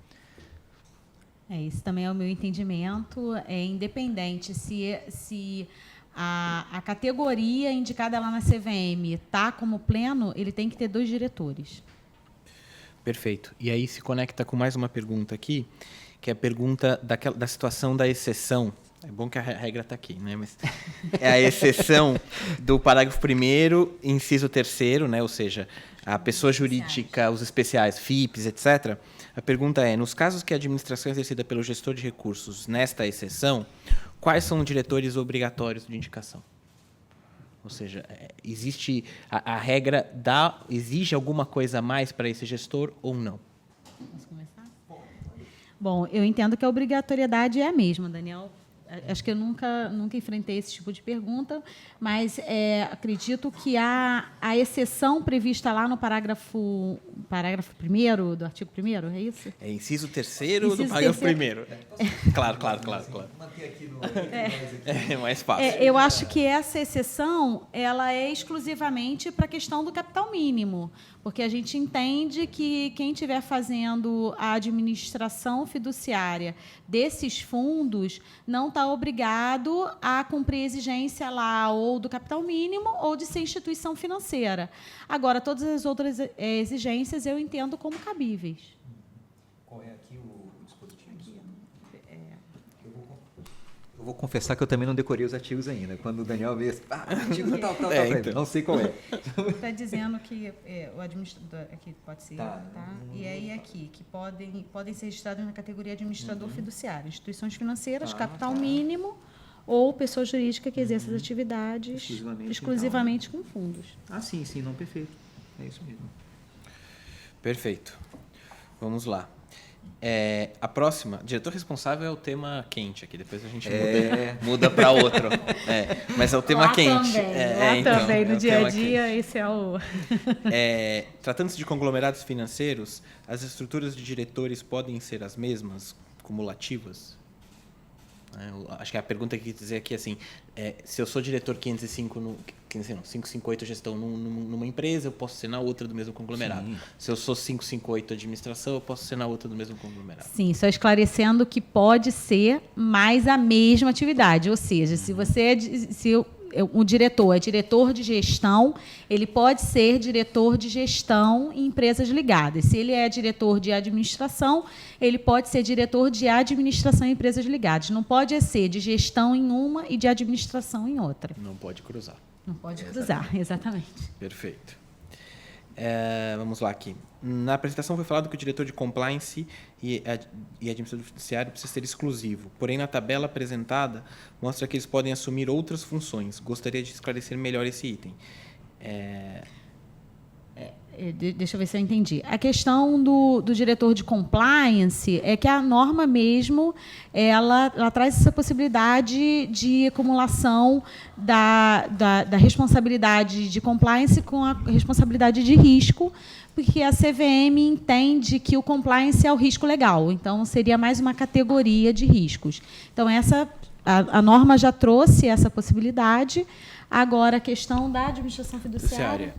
Esse também é o meu entendimento. É independente se a categoria indicada lá na CVM está como pleno, ele tem que ter 2 diretores. Perfeito. E aí se conecta com mais uma pergunta aqui, que é a pergunta da situação da exceção. É bom que a regra está aqui, né? Mas é a exceção do parágrafo 1º, inciso 3º, né? Ou seja, a pessoa jurídica, os especiais, FIPs, etc. A pergunta é, nos casos que a administração é exercida pelo gestor de recursos nesta exceção, quais são os diretores obrigatórios de indicação? Ou seja, existe a regra exige alguma coisa a mais para esse gestor ou não? Posso começar? Bom, eu entendo que a obrigatoriedade é a mesma, Daniel. Acho que eu nunca enfrentei esse tipo de pergunta, mas acredito que a exceção prevista lá no parágrafo 1º do artigo 1º, é isso? É inciso 3º do parágrafo 1º. Claro. Manter aqui no... É mais fácil. Eu acho que essa exceção ela é exclusivamente para a questão do capital mínimo, porque a gente entende que quem estiver fazendo a administração fiduciária desses fundos não está obrigado a cumprir a exigência lá ou do capital mínimo ou de ser instituição financeira. Agora, todas as outras exigências eu entendo como cabíveis. Qual é aqui o dispositivo? Eu vou confessar que eu também não decorei os artigos ainda. Quando o Daniel vê, artigo tal, então. não sei qual é. Está dizendo que o administrador aqui pode ser, tá? E aí aqui que podem ser registrados na categoria administrador fiduciário, instituições financeiras, capital mínimo ou pessoa jurídica que exerça as atividades exclusivamente com fundos. Sim, não, perfeito. É isso mesmo. Perfeito. Vamos lá. A próxima, diretor responsável é o tema quente aqui, depois a gente muda para outro. Mas é o tema lá quente. Também, no dia a dia, esse é o... Tratando-se de conglomerados financeiros, as estruturas de diretores podem ser as mesmas, cumulativas? Acho que a pergunta que eu quis dizer aqui é assim, se eu sou diretor 558 gestão numa empresa, eu posso ser na outra do mesmo conglomerado. Sim. Se eu sou 558 administração, eu posso ser na outra do mesmo conglomerado. Sim, só esclarecendo que pode ser mais a mesma atividade. Ou seja, se você um diretor é diretor de gestão, ele pode ser diretor de gestão em empresas ligadas. Se ele é diretor de administração, ele pode ser diretor de administração em empresas ligadas. Não pode ser de gestão em uma e de administração em outra. Não pode cruzar. Não pode cruzar, exatamente. Perfeito. Vamos lá aqui. Na apresentação foi falado que o diretor de compliance e administrador fiduciário precisa ser exclusivo. Porém, na tabela apresentada, mostra que eles podem assumir outras funções. Gostaria de esclarecer melhor esse item. Deixa eu ver se eu entendi. A questão do diretor de compliance é que a norma mesmo ela traz essa possibilidade de acumulação da responsabilidade de compliance com a responsabilidade de risco, porque a CVM entende que o compliance é o risco legal, então seria mais uma categoria de riscos. Então, a norma já trouxe essa possibilidade. Agora, a questão da administração fiduciária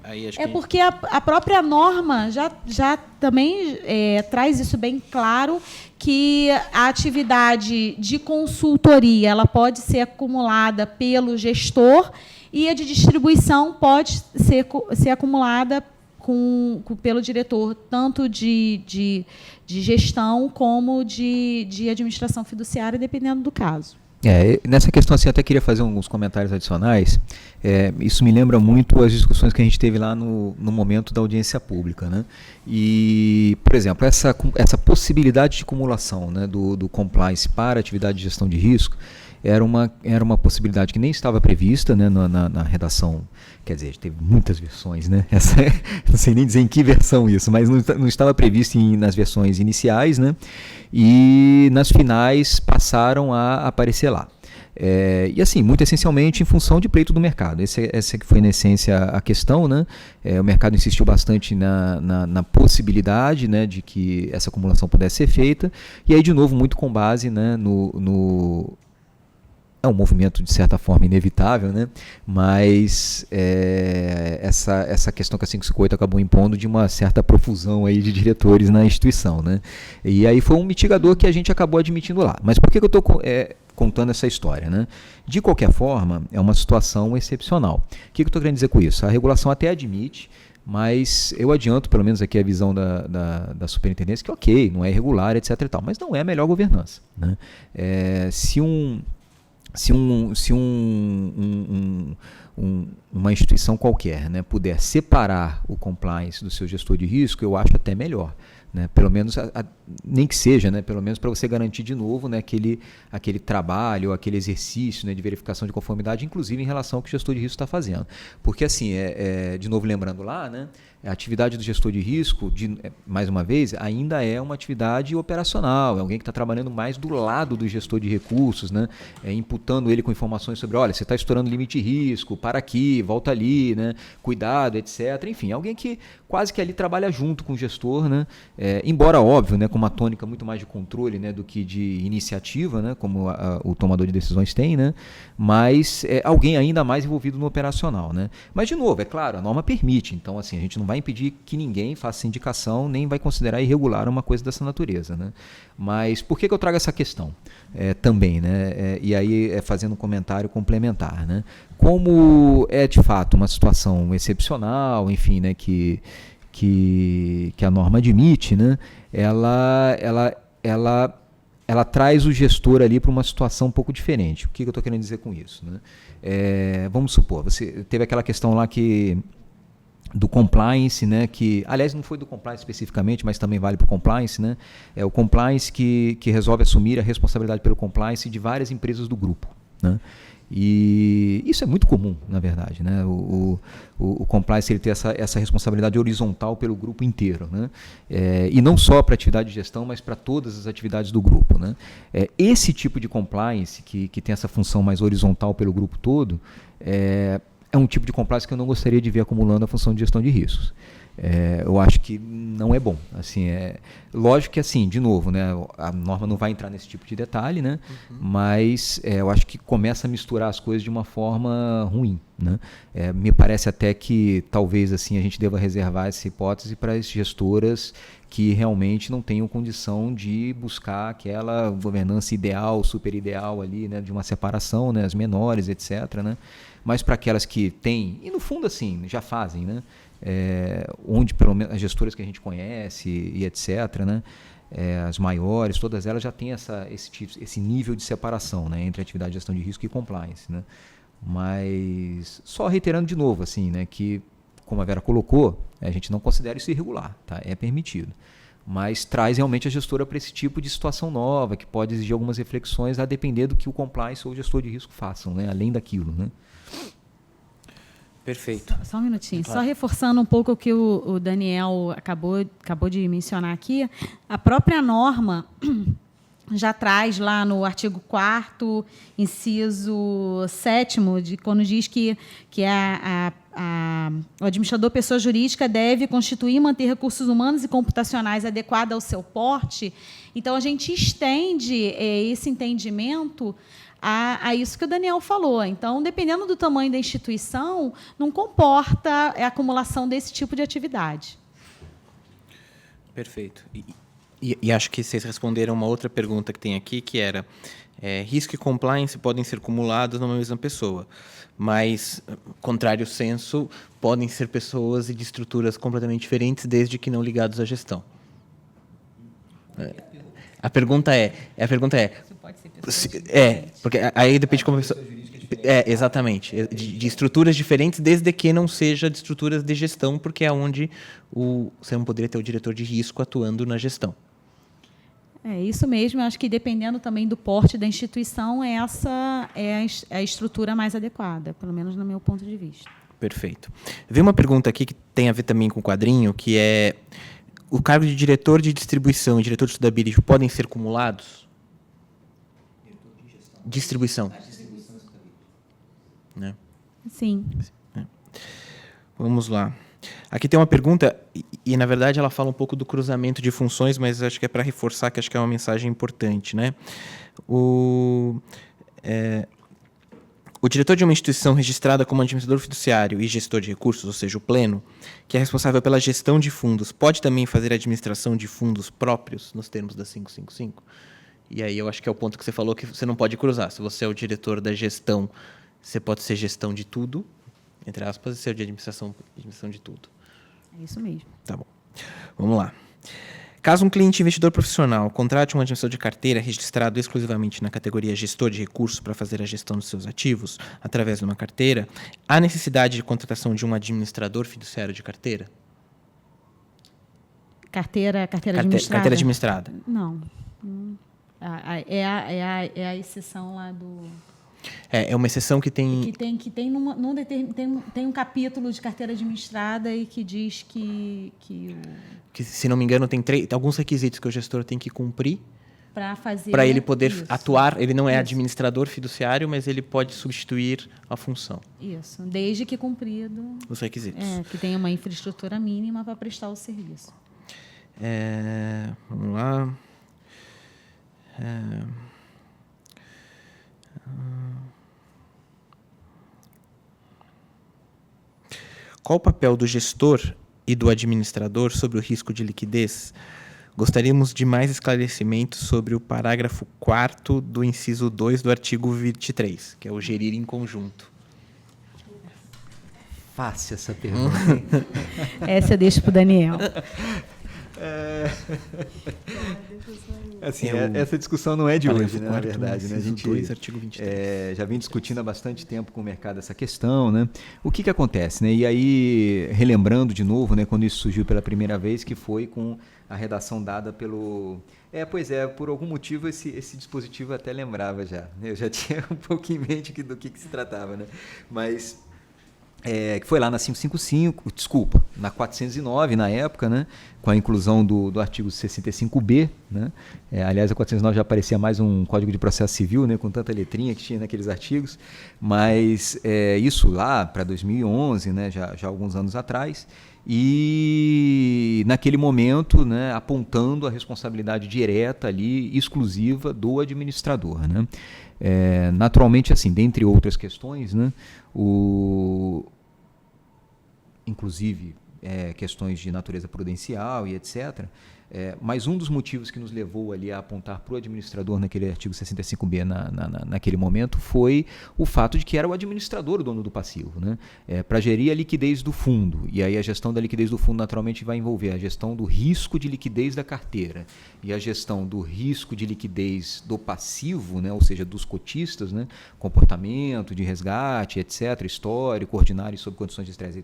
porque a própria norma já também traz isso bem claro, que a atividade de consultoria ela pode ser acumulada pelo gestor e a de distribuição pode ser acumulada pelo diretor, tanto de gestão como de administração fiduciária, dependendo do caso. Nessa questão, assim, até queria fazer alguns comentários adicionais. Isso me lembra muito as discussões que a gente teve lá no momento da audiência pública, né? E, por exemplo, essa possibilidade de acumulação, né, do compliance para atividade de gestão de risco era uma possibilidade que nem estava prevista, né, na redação. Quer dizer, teve muitas versões, né? Não sei nem dizer em que versão isso, mas não estava previsto nas versões iniciais, né? E nas finais passaram a aparecer lá. E assim, muito essencialmente em função de pleito do mercado. Essa que foi, na essência, a questão, né? O mercado insistiu bastante na possibilidade, né, de que essa acumulação pudesse ser feita, e aí, de novo, muito com base, né, é um movimento, de certa forma, inevitável, né? Mas essa questão que a 558 acabou impondo de uma certa profusão aí de diretores na instituição, né? E aí foi um mitigador que a gente acabou admitindo lá. Mas por que eu estou contando essa história, né? De qualquer forma, é uma situação excepcional. O que eu estou querendo dizer com isso? A regulação até admite, mas eu adianto, pelo menos aqui, a visão da superintendência, que ok, não é irregular, etc. e tal, mas não é a melhor governança, né? Se uma instituição qualquer, né, puder separar o compliance do seu gestor de risco, eu acho até melhor, né? Pelo menos, nem que seja, né? Pelo menos para você garantir de novo, né, aquele trabalho, aquele exercício, né, de verificação de conformidade, inclusive em relação ao que o gestor de risco está fazendo. Porque, assim, de novo lembrando lá, né, a atividade do gestor de risco, mais uma vez, ainda é uma atividade operacional, é alguém que está trabalhando mais do lado do gestor de recursos, né, imputando ele com informações sobre, olha, você está estourando limite de risco, para aqui, volta ali, né, cuidado, etc. Enfim, alguém que quase que ali trabalha junto com o gestor, né, embora óbvio, né, com uma tônica muito mais de controle, né, do que de iniciativa, né, como o tomador de decisões tem, né, mas alguém ainda mais envolvido no operacional, né. Mas, de novo, é claro, a norma permite, então assim, a gente não vai impedir que ninguém faça indicação, nem vai considerar irregular uma coisa dessa natureza, né. Mas por que eu trago essa questão também, né, e aí fazendo um comentário complementar, né, como é de fato uma situação excepcional, enfim, né, que a norma admite, né, ela traz o gestor ali para uma situação um pouco diferente. O que eu estou querendo dizer com isso, né? Vamos supor, você teve aquela questão lá do compliance, né, que, aliás, não foi do compliance especificamente, mas também vale para o compliance, né? É o compliance que resolve assumir a responsabilidade pelo compliance de várias empresas do grupo, né? E isso é muito comum, na verdade, né? O compliance ele ter essa responsabilidade horizontal pelo grupo inteiro, né? E não só para a atividade de gestão, mas para todas as atividades do grupo, né? Esse tipo de compliance, que tem essa função mais horizontal pelo grupo todo, é um tipo de compliance que eu não gostaria de ver acumulando a função de gestão de riscos. Eu acho que não é bom. Assim, lógico que, assim, de novo, né, a norma não vai entrar nesse tipo de detalhe, né, mas eu acho que começa a misturar as coisas de uma forma ruim, né. Me parece até que talvez assim, a gente deva reservar essa hipótese para as gestoras que realmente não tenham condição de buscar aquela governança ideal, super ideal ali, né, de uma separação, né, as menores, etc., né, mas para aquelas que têm, e no fundo assim, já fazem, né, onde pelo menos as gestoras que a gente conhece e etc., né, as maiores, todas elas já têm esse nível de separação, né, entre atividade de gestão de risco e compliance, né. Mas só reiterando de novo, assim, né, que, como a Vera colocou, a gente não considera isso irregular, tá? É permitido. Mas traz realmente a gestora para esse tipo de situação nova, que pode exigir algumas reflexões a depender do que o compliance ou o gestor de risco façam, né, além daquilo, né. Perfeito. Só um minutinho. Claro. Só reforçando um pouco o que o Daniel acabou de mencionar aqui, a própria norma já traz lá no artigo 4º, inciso 7º, quando diz que o administrador pessoa jurídica deve constituir e manter recursos humanos e computacionais adequados ao seu porte. Então, a gente estende esse entendimento a isso que o Daniel falou. Então, dependendo do tamanho da instituição, não comporta a acumulação desse tipo de atividade. Perfeito. E acho que vocês responderam uma outra pergunta que tem aqui, que era risco e compliance podem ser acumulados numa mesma pessoa, mas, contrário senso, podem ser pessoas e de estruturas completamente diferentes, desde que não ligados à gestão. A pergunta é... Isso pode ser porque aí depende de como a pessoa... exatamente. De estruturas diferentes, desde que não seja de estruturas de gestão, porque é onde você não poderia ter o diretor de risco atuando na gestão. É isso mesmo. Eu acho que, dependendo também do porte da instituição, essa é a estrutura mais adequada, pelo menos no meu ponto de vista. Perfeito. Veio uma pergunta aqui que tem a ver também com o quadrinho, que é: o cargo de diretor de distribuição e diretor de estudability podem ser cumulados? Distribuição. Né? Sim. Vamos lá. Aqui tem uma pergunta, e na verdade ela fala um pouco do cruzamento de funções, mas acho que é para reforçar, que acho que é uma mensagem importante, né? O diretor de uma instituição registrada como administrador fiduciário e gestor de recursos, ou seja, o pleno, que é responsável pela gestão de fundos, pode também fazer a administração de fundos próprios, nos termos da 555? E aí eu acho que é o ponto que você falou, que você não pode cruzar. Se você é o diretor da gestão, você pode ser gestão de tudo, entre aspas, e ser de administração de tudo. É isso mesmo. Tá bom. Vamos lá. Caso um cliente investidor profissional contrate um administrador de carteira registrado exclusivamente na categoria gestor de recursos para fazer a gestão dos seus ativos através de uma carteira, há necessidade de contratação de um administrador fiduciário de carteira? Carteira administrada? Carteira administrada. Não. É a exceção lá do... É uma exceção que tem... Tem um capítulo de carteira administrada e que diz que se não me engano, tem alguns requisitos que o gestor tem que cumprir para ele poder atuar. Ele não é administrador fiduciário, mas ele pode substituir a função. Isso, desde que cumprido os requisitos. Que tenha uma infraestrutura mínima para prestar o serviço. Vamos lá. Qual o papel do gestor e do administrador sobre o risco de liquidez? Gostaríamos de mais esclarecimentos sobre o parágrafo 4º do inciso 2 do artigo 23, que é o gerir em conjunto. Fácil essa pergunta. Essa eu deixo para o Daniel. Assim, essa discussão não é de hoje, né, na 4º, verdade. Né? A gente 2, artigo 23. Já vem discutindo há bastante tempo com o mercado essa questão. Né? O que acontece? Né? E aí, relembrando de novo, né, quando isso surgiu pela primeira vez, que foi com a redação dada pelo... por algum motivo esse dispositivo até lembrava já. Eu já tinha um pouco em mente do que se tratava. Né? Mas... que foi lá na 555, na 409 na época, né, com a inclusão do artigo 65B, né, aliás a 409 já aparecia mais um Código de Processo Civil, né, com tanta letrinha que tinha naqueles artigos, mas isso lá para 2011, né, já alguns anos atrás, e naquele momento, né, apontando a responsabilidade direta ali, exclusiva do administrador, né. Naturalmente, assim, dentre outras questões, né, inclusive questões de natureza prudencial e etc., mas um dos motivos que nos levou ali a apontar para o administrador naquele artigo 65B naquele momento foi o fato de que era o administrador o dono do passivo, né? Para gerir a liquidez do fundo. E aí a gestão da liquidez do fundo naturalmente vai envolver a gestão do risco de liquidez da carteira e a gestão do risco de liquidez do passivo, né? Ou seja, dos cotistas, né? Comportamento de resgate, etc., histórico, ordinário sob condições de estresse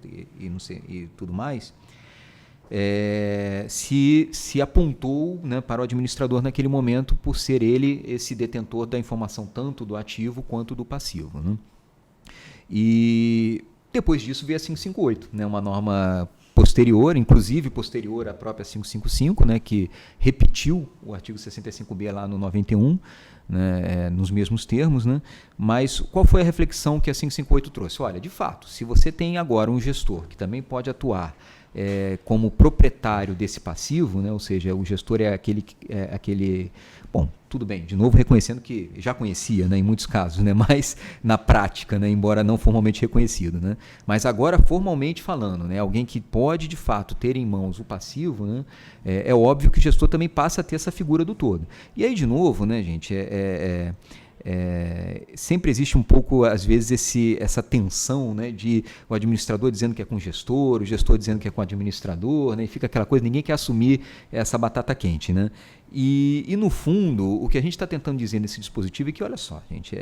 e tudo mais. Se apontou, né, para o administrador naquele momento por ser ele esse detentor da informação tanto do ativo quanto do passivo, né? E depois disso veio a 558, né, uma norma posterior, inclusive posterior à própria 555, né, que repetiu o artigo 65B lá no 91, né, nos mesmos termos, né? Mas qual foi a reflexão que a 558 trouxe? Olha, de fato, se você tem agora um gestor que também pode atuar como proprietário desse passivo, né? Ou seja, o gestor é aquele... Bom, tudo bem, de novo reconhecendo que já conhecia, né, em muitos casos, né, mas na prática, né, embora não formalmente reconhecido. Né, mas agora formalmente falando, né, alguém que pode de fato ter em mãos o passivo, né, é óbvio que o gestor também passa a ter essa figura do todo. E aí, de novo, né, gente, sempre existe um pouco, às vezes, essa tensão, né, de o administrador dizendo que é com o gestor dizendo que é com o administrador, né, e fica aquela coisa, ninguém quer assumir essa batata quente. Né? E no fundo, o que a gente está tentando dizer nesse dispositivo é que, olha só, gente,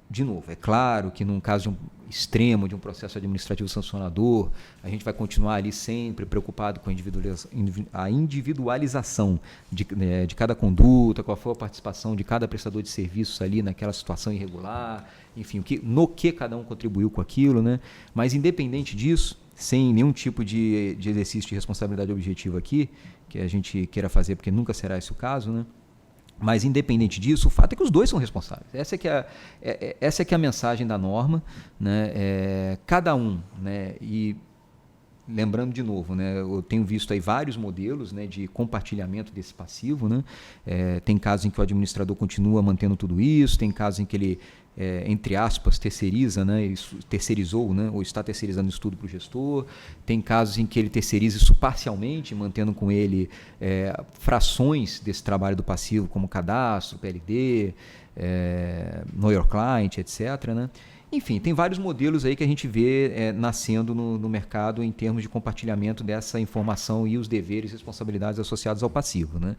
de novo, é claro que num caso extremo de um processo administrativo sancionador, a gente vai continuar ali sempre preocupado com a individualização de cada conduta, qual foi a participação de cada prestador de serviços ali naquela situação irregular, enfim, no que cada um contribuiu com aquilo, né? Mas independente disso, sem nenhum tipo de exercício de responsabilidade objetiva aqui, que a gente queira fazer, porque nunca será esse o caso, né? Mas, independente disso, o fato é que os dois são responsáveis. Essa é que é a mensagem da norma, né? Cada um, né? E lembrando de novo, né? Eu tenho visto aí vários modelos, né, de compartilhamento desse passivo. Né? Tem casos em que o administrador continua mantendo tudo isso, tem casos em que ele, entre aspas, terceiriza, né? Terceirizou, né? Ou está terceirizando isso tudo para o gestor. Tem casos em que ele terceiriza isso parcialmente, mantendo com ele frações desse trabalho do passivo, como cadastro, PLD, Know Your Client, etc. Né? Enfim, tem vários modelos aí que a gente vê nascendo no mercado em termos de compartilhamento dessa informação e os deveres e responsabilidades associados ao passivo. Né?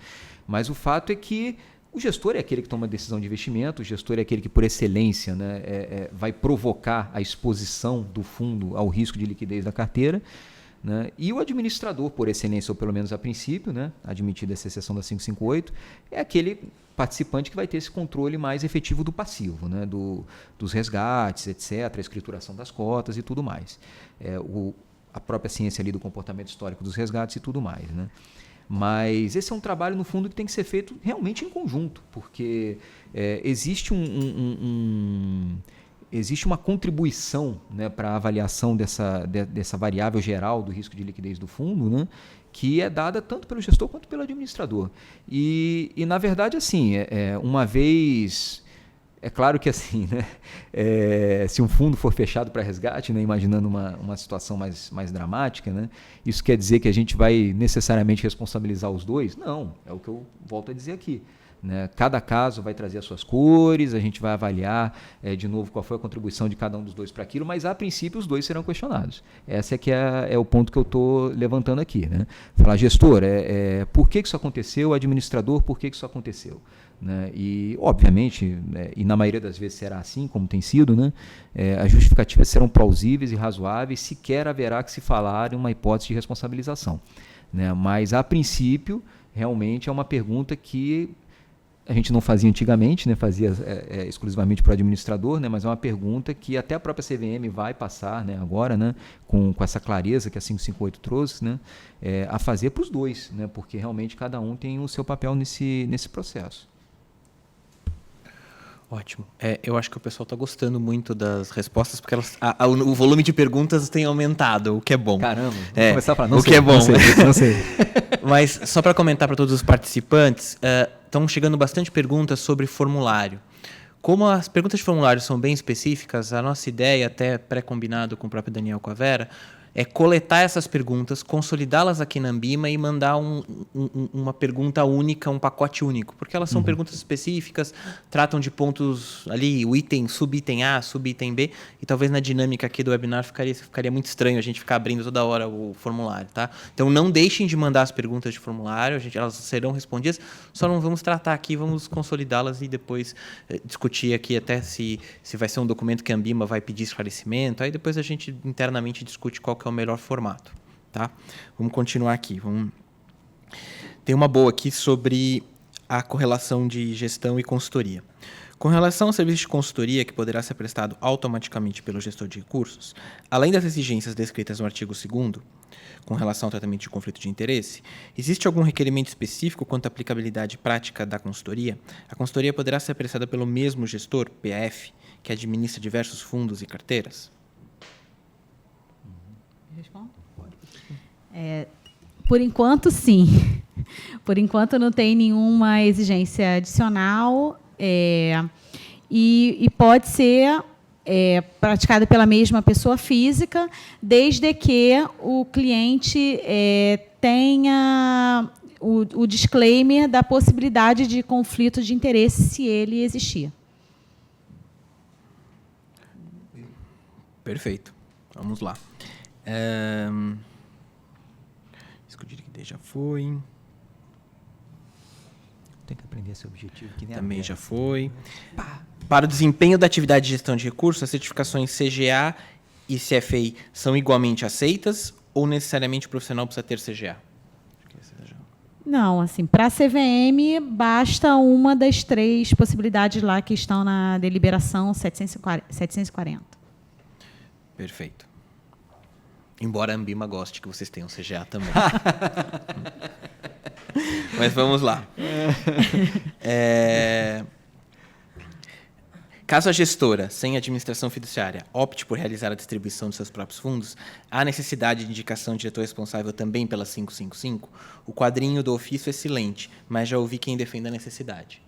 Mas o fato é que o gestor é aquele que toma a decisão de investimento, o gestor é aquele que, por excelência, né, vai provocar a exposição do fundo ao risco de liquidez da carteira. né? E o administrador, por excelência, ou pelo menos a princípio, né, admitida essa exceção da 558, é aquele participante que vai ter esse controle mais efetivo do passivo, né, dos resgates, etc., a escrituração das cotas e tudo mais. A própria ciência ali do comportamento histórico dos resgates e tudo mais, né? Mas esse é um trabalho, no fundo, que tem que ser feito realmente em conjunto, porque existe existe uma contribuição, né, para a avaliação dessa variável geral do risco de liquidez do fundo, né, que é dada tanto pelo gestor quanto pelo administrador. E na verdade, assim, uma vez... É claro que, assim, né, se um fundo for fechado para resgate, né, imaginando uma situação mais dramática, né, isso quer dizer que a gente vai necessariamente responsabilizar os dois? Não, é o que eu volto a dizer aqui. Né? Cada caso vai trazer as suas cores, a gente vai avaliar de novo qual foi a contribuição de cada um dos dois para aquilo, mas a princípio os dois serão questionados. Esse é que é o ponto que eu estou levantando aqui. Né? Falar, gestor, por que isso aconteceu? Administrador, por que isso aconteceu? Né? E, obviamente, e na maioria das vezes será assim, como tem sido, né? As justificativas serão plausíveis e razoáveis, sequer haverá que se falar em uma hipótese de responsabilização. Né? Mas, a princípio, realmente é uma pergunta que a gente não fazia antigamente, né? Fazia exclusivamente para o administrador, né? Mas é uma pergunta que até a própria CVM vai passar, né? Agora, né? Com essa clareza que a 558 trouxe, né? A fazer para os dois, né? Porque realmente cada um tem o seu papel nesse processo. Ótimo. Eu acho que o pessoal está gostando muito das respostas, porque o volume de perguntas tem aumentado, o que é bom. Caramba, vou começar a falar, não sei, que é bom. Não sei. Mas, só para comentar para todos os participantes, estão chegando bastante perguntas sobre formulário. Como as perguntas de formulário são bem específicas, a nossa ideia, até pré-combinado com o próprio Daniel com a Vera, é coletar essas perguntas, consolidá-las aqui na Ambima e mandar uma pergunta única, um pacote único, porque elas são perguntas específicas, tratam de pontos ali, o item, subitem A, subitem B, e talvez na dinâmica aqui do webinar ficaria muito estranho a gente ficar abrindo toda hora o formulário, tá? Então não deixem de mandar as perguntas de formulário, elas serão respondidas, só não vamos tratar aqui, vamos consolidá-las e depois discutir aqui até se vai ser um documento que a Ambima vai pedir esclarecimento, aí depois a gente internamente discute qual que é o melhor formato, tá? Vamos continuar aqui. Tem uma boa aqui sobre a correlação de gestão e consultoria. Com relação ao serviço de consultoria que poderá ser prestado automaticamente pelo gestor de recursos, além das exigências descritas no artigo 2º, com relação ao tratamento de conflito de interesse, existe algum requerimento específico quanto à aplicabilidade prática da consultoria? A consultoria poderá ser prestada pelo mesmo gestor, PF, que administra diversos fundos e carteiras? Por enquanto, sim. Por enquanto, não tem nenhuma exigência adicional e pode ser praticada pela mesma pessoa física, desde que o cliente tenha o disclaimer da possibilidade de conflito de interesse, se ele existir. Perfeito. Vamos lá. Isso que eu diria que já foi. Tem que aprender esse objetivo. Que nem também já foi. Para o desempenho da atividade de gestão de recursos, as certificações CGA e CFI são igualmente aceitas ou necessariamente o profissional precisa ter CGA? Não, assim, para a CVM, basta uma das 3 possibilidades lá que estão na deliberação 740. Perfeito. Embora a Ambima goste que vocês tenham CGA também. Mas vamos lá. Caso a gestora, sem administração fiduciária, opte por realizar a distribuição de seus próprios fundos, há necessidade de indicação de diretor responsável também pela 555? O quadrinho do ofício é silente, mas já ouvi quem defende a necessidade.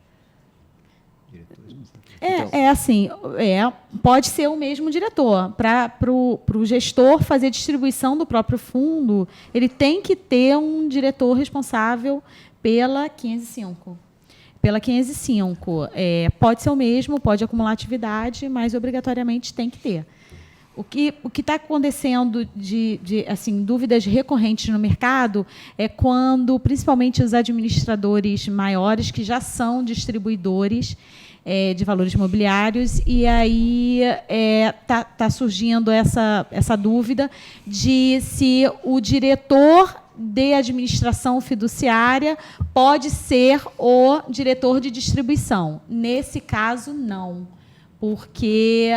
Pode ser o mesmo diretor. Para o gestor fazer a distribuição do próprio fundo, ele tem que ter um diretor responsável pela 505. Pela 505. Pode ser o mesmo, pode acumular atividade, mas obrigatoriamente tem que ter. O que está acontecendo assim, dúvidas recorrentes no mercado é quando, principalmente, os administradores maiores, que já são distribuidores de valores imobiliários, e aí está surgindo essa dúvida de se o diretor de administração fiduciária pode ser o diretor de distribuição. Nesse caso, não, porque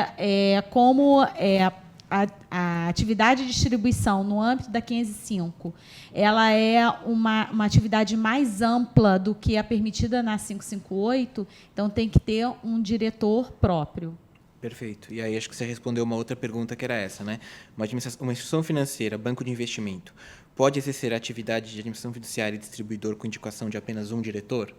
como a atividade de distribuição no âmbito da 505, ela é uma atividade mais ampla do que a permitida na 558, então tem que ter um diretor próprio. Perfeito. E aí acho que você respondeu uma outra pergunta que era essa, né? Uma instituição financeira, banco de investimento, pode exercer a atividade de administração fiduciária e distribuidor com indicação de apenas um diretor?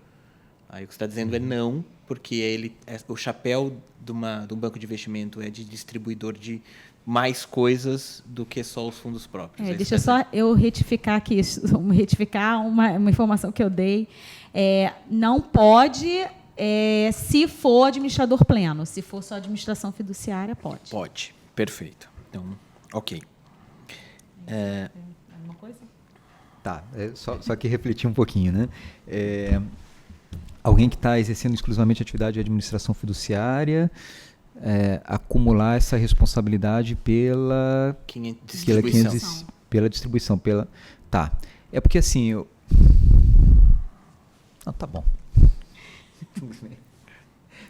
Aí o que você está dizendo é não, porque o chapéu de um banco de investimento é de distribuidor de mais coisas do que só os fundos próprios. Deixa só eu retificar aqui, retificar uma informação que eu dei. Não pode, se for administrador pleno. Se for só administração fiduciária, pode. Pode. Perfeito. Então, ok. Alguma coisa? Tá, só que refletir um pouquinho, né? Alguém que está exercendo exclusivamente atividade de administração fiduciária, acumular essa responsabilidade pela distribuição. Tá. É porque assim... Não, tá bom.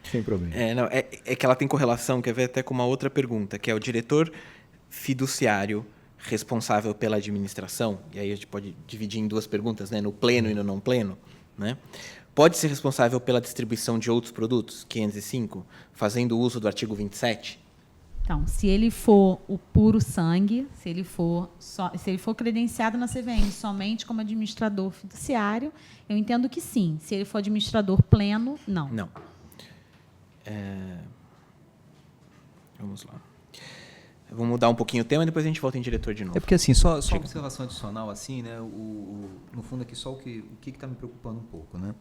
Sem problema. É que ela tem correlação, quer ver até com uma outra pergunta, que é o diretor fiduciário responsável pela administração, e aí a gente pode dividir em duas perguntas, né, no pleno e no não pleno, né? Pode ser responsável pela distribuição de outros produtos, 505, fazendo uso do artigo 27? Então, se ele for o puro sangue, se ele for credenciado na CVM somente como administrador fiduciário, eu entendo que sim. Se ele for administrador pleno, não. Não. Vamos lá. Eu vou mudar um pouquinho o tema e depois a gente volta em diretor de novo. É porque, assim, só uma observação adicional, assim, né? No fundo, aqui só o que está me preocupando um pouco, né?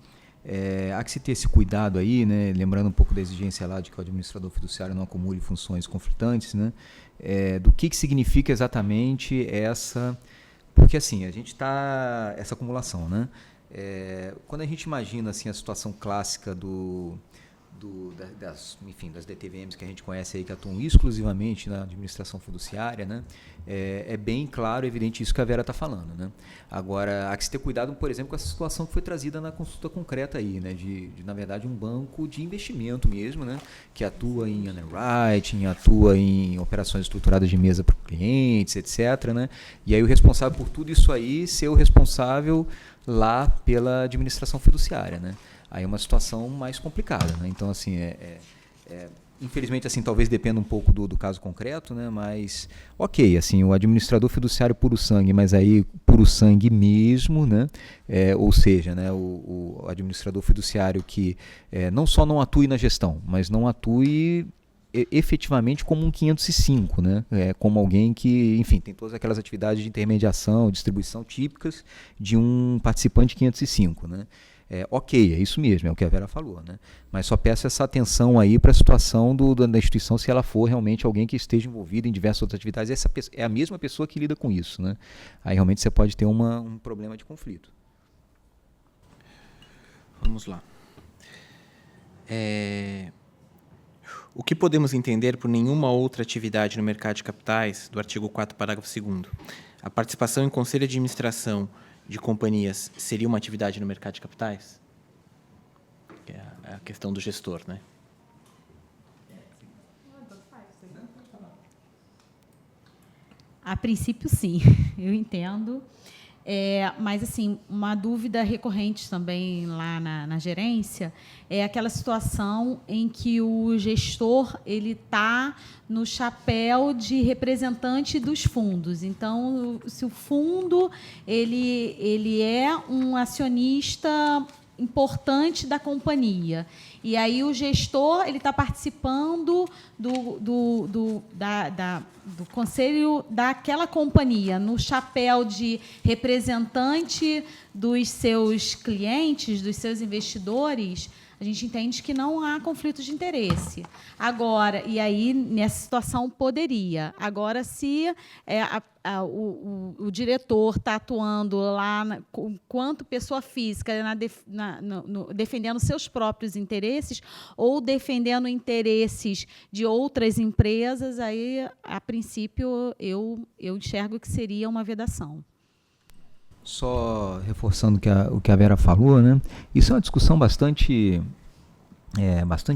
Há que se ter esse cuidado aí, né? Lembrando um pouco da exigência lá de que o administrador fiduciário não acumule funções conflitantes, né? Do que significa exatamente essa... Porque, assim, a gente está... Essa acumulação, né? Quando a gente imagina, assim, a situação clássica das DTVMs que a gente conhece aí, que atuam exclusivamente na administração fiduciária, né? É bem claro, evidente isso que a Vera está falando, né? Agora, há que se ter cuidado, por exemplo, com essa situação que foi trazida na consulta concreta aí, né? Na verdade, um banco de investimento mesmo, né? Que atua em underwriting, atua em operações estruturadas de mesa para clientes, etc., né? E aí o responsável por tudo isso aí ser o responsável lá pela administração fiduciária, né? Aí é uma situação mais complicada, né? Então, assim, infelizmente, assim, talvez dependa um pouco do caso concreto, né? Mas, ok, assim, o administrador fiduciário puro sangue, mas aí puro sangue mesmo, né? Ou seja, né, o administrador fiduciário que não só não atue na gestão, mas não atue efetivamente como um 505, né? Como alguém que, enfim, tem todas aquelas atividades de intermediação, distribuição típicas de um participante 505, né? Ok, é isso mesmo, é o que a Vera falou, né? Mas só peço essa atenção aí para a situação da instituição, se ela for realmente alguém que esteja envolvido em diversas outras atividades, essa é a mesma pessoa que lida com isso, né? Aí realmente você pode ter um problema de conflito. Vamos lá. O que podemos entender por nenhuma outra atividade no mercado de capitais, do artigo 4º, parágrafo 2º? A participação em conselho de administração de companhias seria uma atividade no mercado de capitais? Que é a questão do gestor, né? A princípio, sim, eu entendo. Mas, assim, uma dúvida recorrente também lá na gerência é aquela situação em que o gestor ele está no chapéu de representante dos fundos. Então, se o fundo ele é um acionista importante da companhia, e aí o gestor ele está participando do conselho daquela companhia, no chapéu de representante dos seus clientes, dos seus investidores, A gente entende que não há conflito de interesse. Agora, e aí, nessa situação, poderia. Agora, se o diretor está atuando lá enquanto pessoa física, defendendo seus próprios interesses ou defendendo interesses de outras empresas, aí, a princípio, eu enxergo que seria uma vedação. Só reforçando o que a Vera falou, né? Isso é uma discussão bastante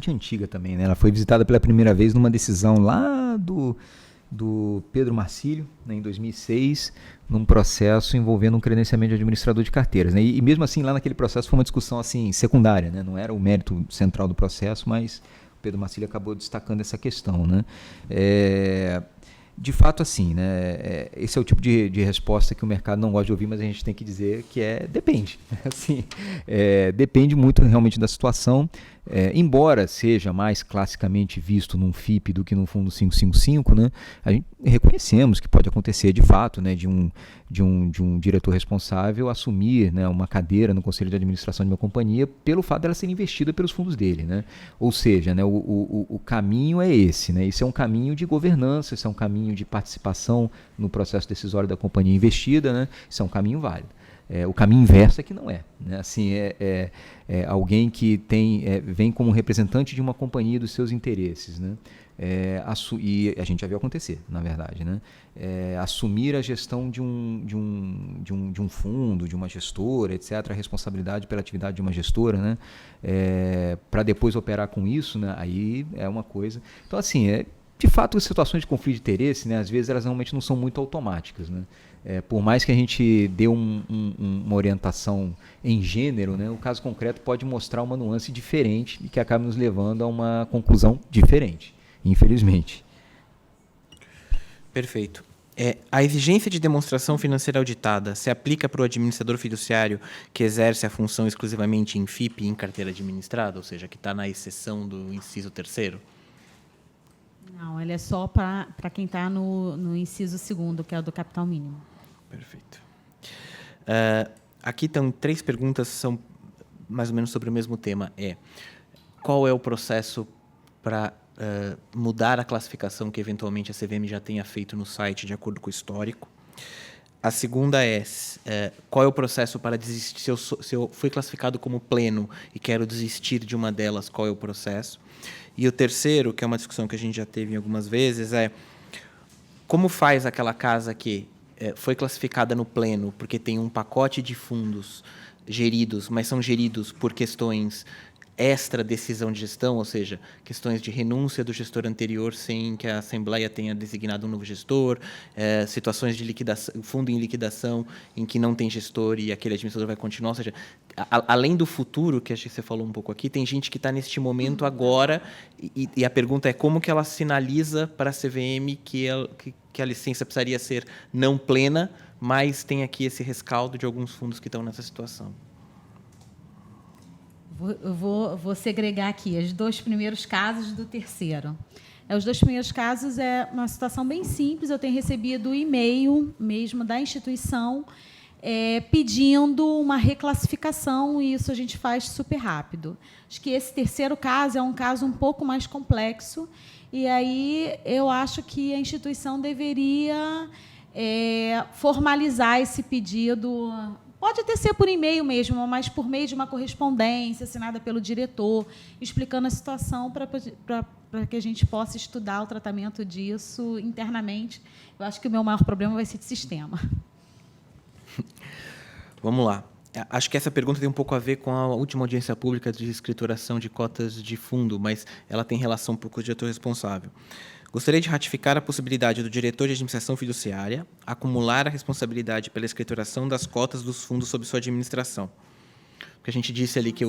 antiga também, né? Ela foi visitada pela primeira vez numa decisão lá do Pedro Marcílio, né, em 2006, num processo envolvendo um credenciamento de administrador de carteiras, né? E mesmo assim, lá naquele processo foi uma discussão assim, secundária, né? Não era o mérito central do processo, mas o Pedro Marcílio acabou destacando essa questão, né? De fato, assim, né, esse é o tipo de resposta que o mercado não gosta de ouvir, mas a gente tem que dizer que depende. Assim, depende muito realmente da situação. Embora seja mais classicamente visto num FIP do que no fundo 555, né, a gente reconhecemos que pode acontecer de fato, né, de um diretor responsável assumir, né, uma cadeira no conselho de administração de uma companhia pelo fato dela ser investida pelos fundos dele, né? Ou seja, né, o caminho é esse, né? Isso é um caminho de governança, isso é um caminho de participação no processo decisório da companhia investida, né? Isso é um caminho válido. O caminho inverso é que não é, né? Assim, alguém que vem como representante de uma companhia dos seus interesses, né? E a gente já viu acontecer, na verdade, né? Assumir a gestão de um fundo, de uma gestora, etc., a responsabilidade pela atividade de uma gestora, né? Para depois operar com isso, né? Aí é uma coisa. Então, assim, de fato, as situações de conflito de interesse, né, às vezes elas realmente não são muito automáticas, né? Por mais que a gente dê uma orientação em gênero, né, o caso concreto pode mostrar uma nuance diferente e que acaba nos levando a uma conclusão diferente, infelizmente. Perfeito. A exigência de demonstração financeira auditada se aplica para o administrador fiduciário que exerce a função exclusivamente em FIP e em carteira administrada, ou seja, que está na exceção do inciso 3º? Não, ele é só para quem está no inciso 2º, que é o do capital mínimo. Perfeito. Aqui estão 3 perguntas, são mais ou menos sobre o mesmo tema. Qual é o processo para mudar a classificação que eventualmente a CVM já tenha feito no site de acordo com o histórico? A segunda qual é o processo para desistir? Se eu fui classificado como pleno e quero desistir de uma delas, qual é o processo? E o terceiro, que é uma discussão que a gente já teve algumas vezes, como faz aquela casa que foi classificada no pleno porque tem um pacote de fundos geridos, mas são geridos por questões extra decisão de gestão, ou seja, questões de renúncia do gestor anterior sem que a Assembleia tenha designado um novo gestor, situações de liquidação, fundo em liquidação em que não tem gestor e aquele administrador vai continuar, ou seja, além do futuro, que acho que você falou um pouco aqui, tem gente que está neste momento agora e a pergunta é como que ela sinaliza para a CVM que a licença precisaria ser não plena, mas tem aqui esse rescaldo de alguns fundos que estão nessa situação. Eu vou segregar aqui os 2 primeiros casos do terceiro. Os 2 primeiros casos é uma situação bem simples. Eu tenho recebido e-mail mesmo da instituição pedindo uma reclassificação, e isso a gente faz super rápido. Acho que esse terceiro caso é um caso um pouco mais complexo, e aí eu acho que a instituição deveria formalizar esse pedido. Pode até ser por e-mail mesmo, mas por meio de uma correspondência assinada pelo diretor, explicando a situação para que a gente possa estudar o tratamento disso internamente. Eu acho que o meu maior problema vai ser de sistema. Vamos lá. Acho que essa pergunta tem um pouco a ver com a última audiência pública de escrituração de cotas de fundo, mas ela tem relação um pouco com o diretor responsável. Gostaria de ratificar a possibilidade do diretor de administração fiduciária acumular a responsabilidade pela escrituração das cotas dos fundos sob sua administração. Porque a gente disse ali que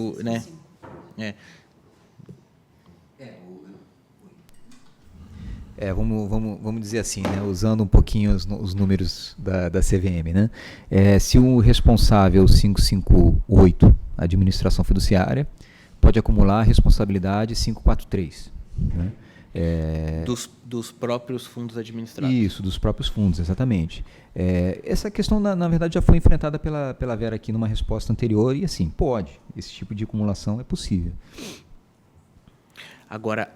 vamos dizer assim, né, usando um pouquinho os números da CVM, né? Se o responsável 558, administração fiduciária, pode acumular a responsabilidade 543, né? Dos próprios fundos administrados. Isso, dos próprios fundos, exatamente. Essa questão, na verdade, já foi enfrentada pela Vera aqui numa resposta anterior, e assim, pode. Esse tipo de acumulação é possível. Agora,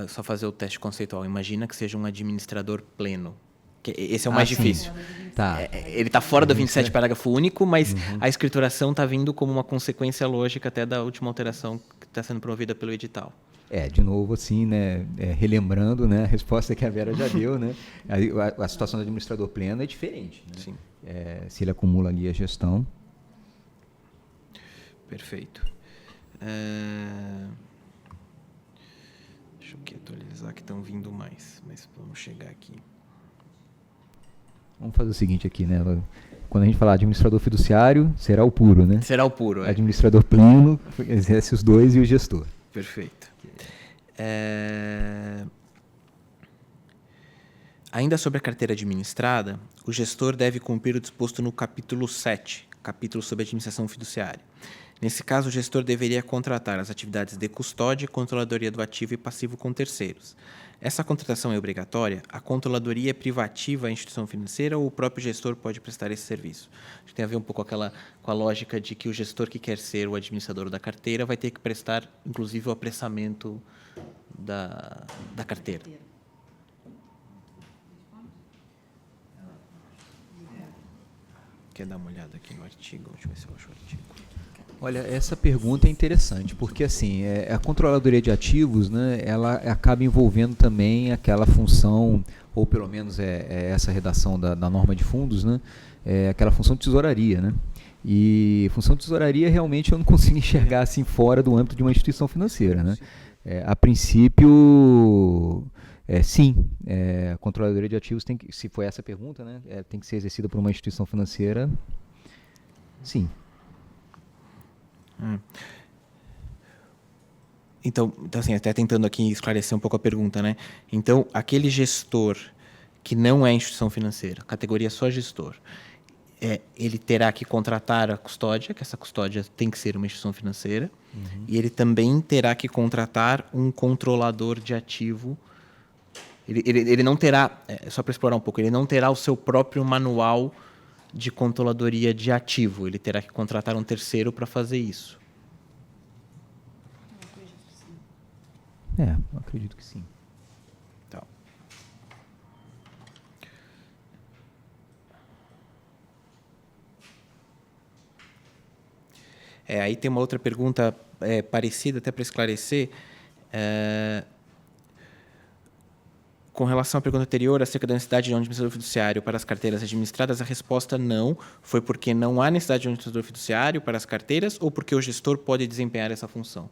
só fazer o teste conceitual. Imagina que seja um administrador pleno. Esse é o mais difícil. Tá. Ele está fora do 27, parágrafo único, mas a escrituração está vindo como uma consequência lógica até da última alteração que está sendo promovida pelo edital. De novo, assim, né, relembrando, né, a resposta que a Vera já deu, né, a situação do administrador pleno é diferente. Né? Sim. Se ele acumula ali a gestão. Perfeito. Deixa eu aqui atualizar que estão vindo mais, mas vamos chegar aqui. Vamos fazer o seguinte aqui, né? Quando a gente falar administrador fiduciário, será o puro, né? Será o puro, Administrador pleno, exerce os dois e o gestor. Perfeito. Ainda sobre a carteira administrada, o gestor deve cumprir o disposto no capítulo 7, capítulo sobre administração fiduciária. Nesse caso, o gestor deveria contratar as atividades de custódia e controladoria do ativo e passivo com terceiros. Essa contratação é obrigatória? A controladoria é privativa à instituição financeira ou o próprio gestor pode prestar esse serviço? Acho que tem a ver um pouco com a lógica de que o gestor que quer ser o administrador da carteira vai ter que prestar, inclusive, o apressamento da carteira. Quer dar uma olhada aqui no artigo? Deixa eu ver se eu acho o artigo. Olha, essa pergunta é interessante, porque assim, a controladoria de ativos, né, ela acaba envolvendo também aquela função, ou pelo menos essa redação da norma de fundos, né, aquela função de tesouraria. Né, e função de tesouraria realmente eu não consigo enxergar assim fora do âmbito de uma instituição financeira. Né. A princípio, sim, a controladoria de ativos, tem que, se for essa a pergunta, né, tem que ser exercida por uma instituição financeira, sim. Então, assim, até tentando aqui esclarecer um pouco a pergunta, né? Então, aquele gestor que não é instituição financeira, categoria só gestor, ele terá que contratar a custódia, que essa custódia tem que ser uma instituição financeira, e ele também terá que contratar um controlador de ativo. Ele não terá, só para explorar um pouco, ele não terá o seu próprio manual de controladoria de ativo. Ele terá que contratar um terceiro para fazer isso. Eu acredito que sim. Então. Aí tem uma outra pergunta parecida, até para esclarecer. Com relação à pergunta anterior, acerca da necessidade de um administrador fiduciário para as carteiras administradas, a resposta não. Foi porque não há necessidade de um administrador fiduciário para as carteiras ou porque o gestor pode desempenhar essa função?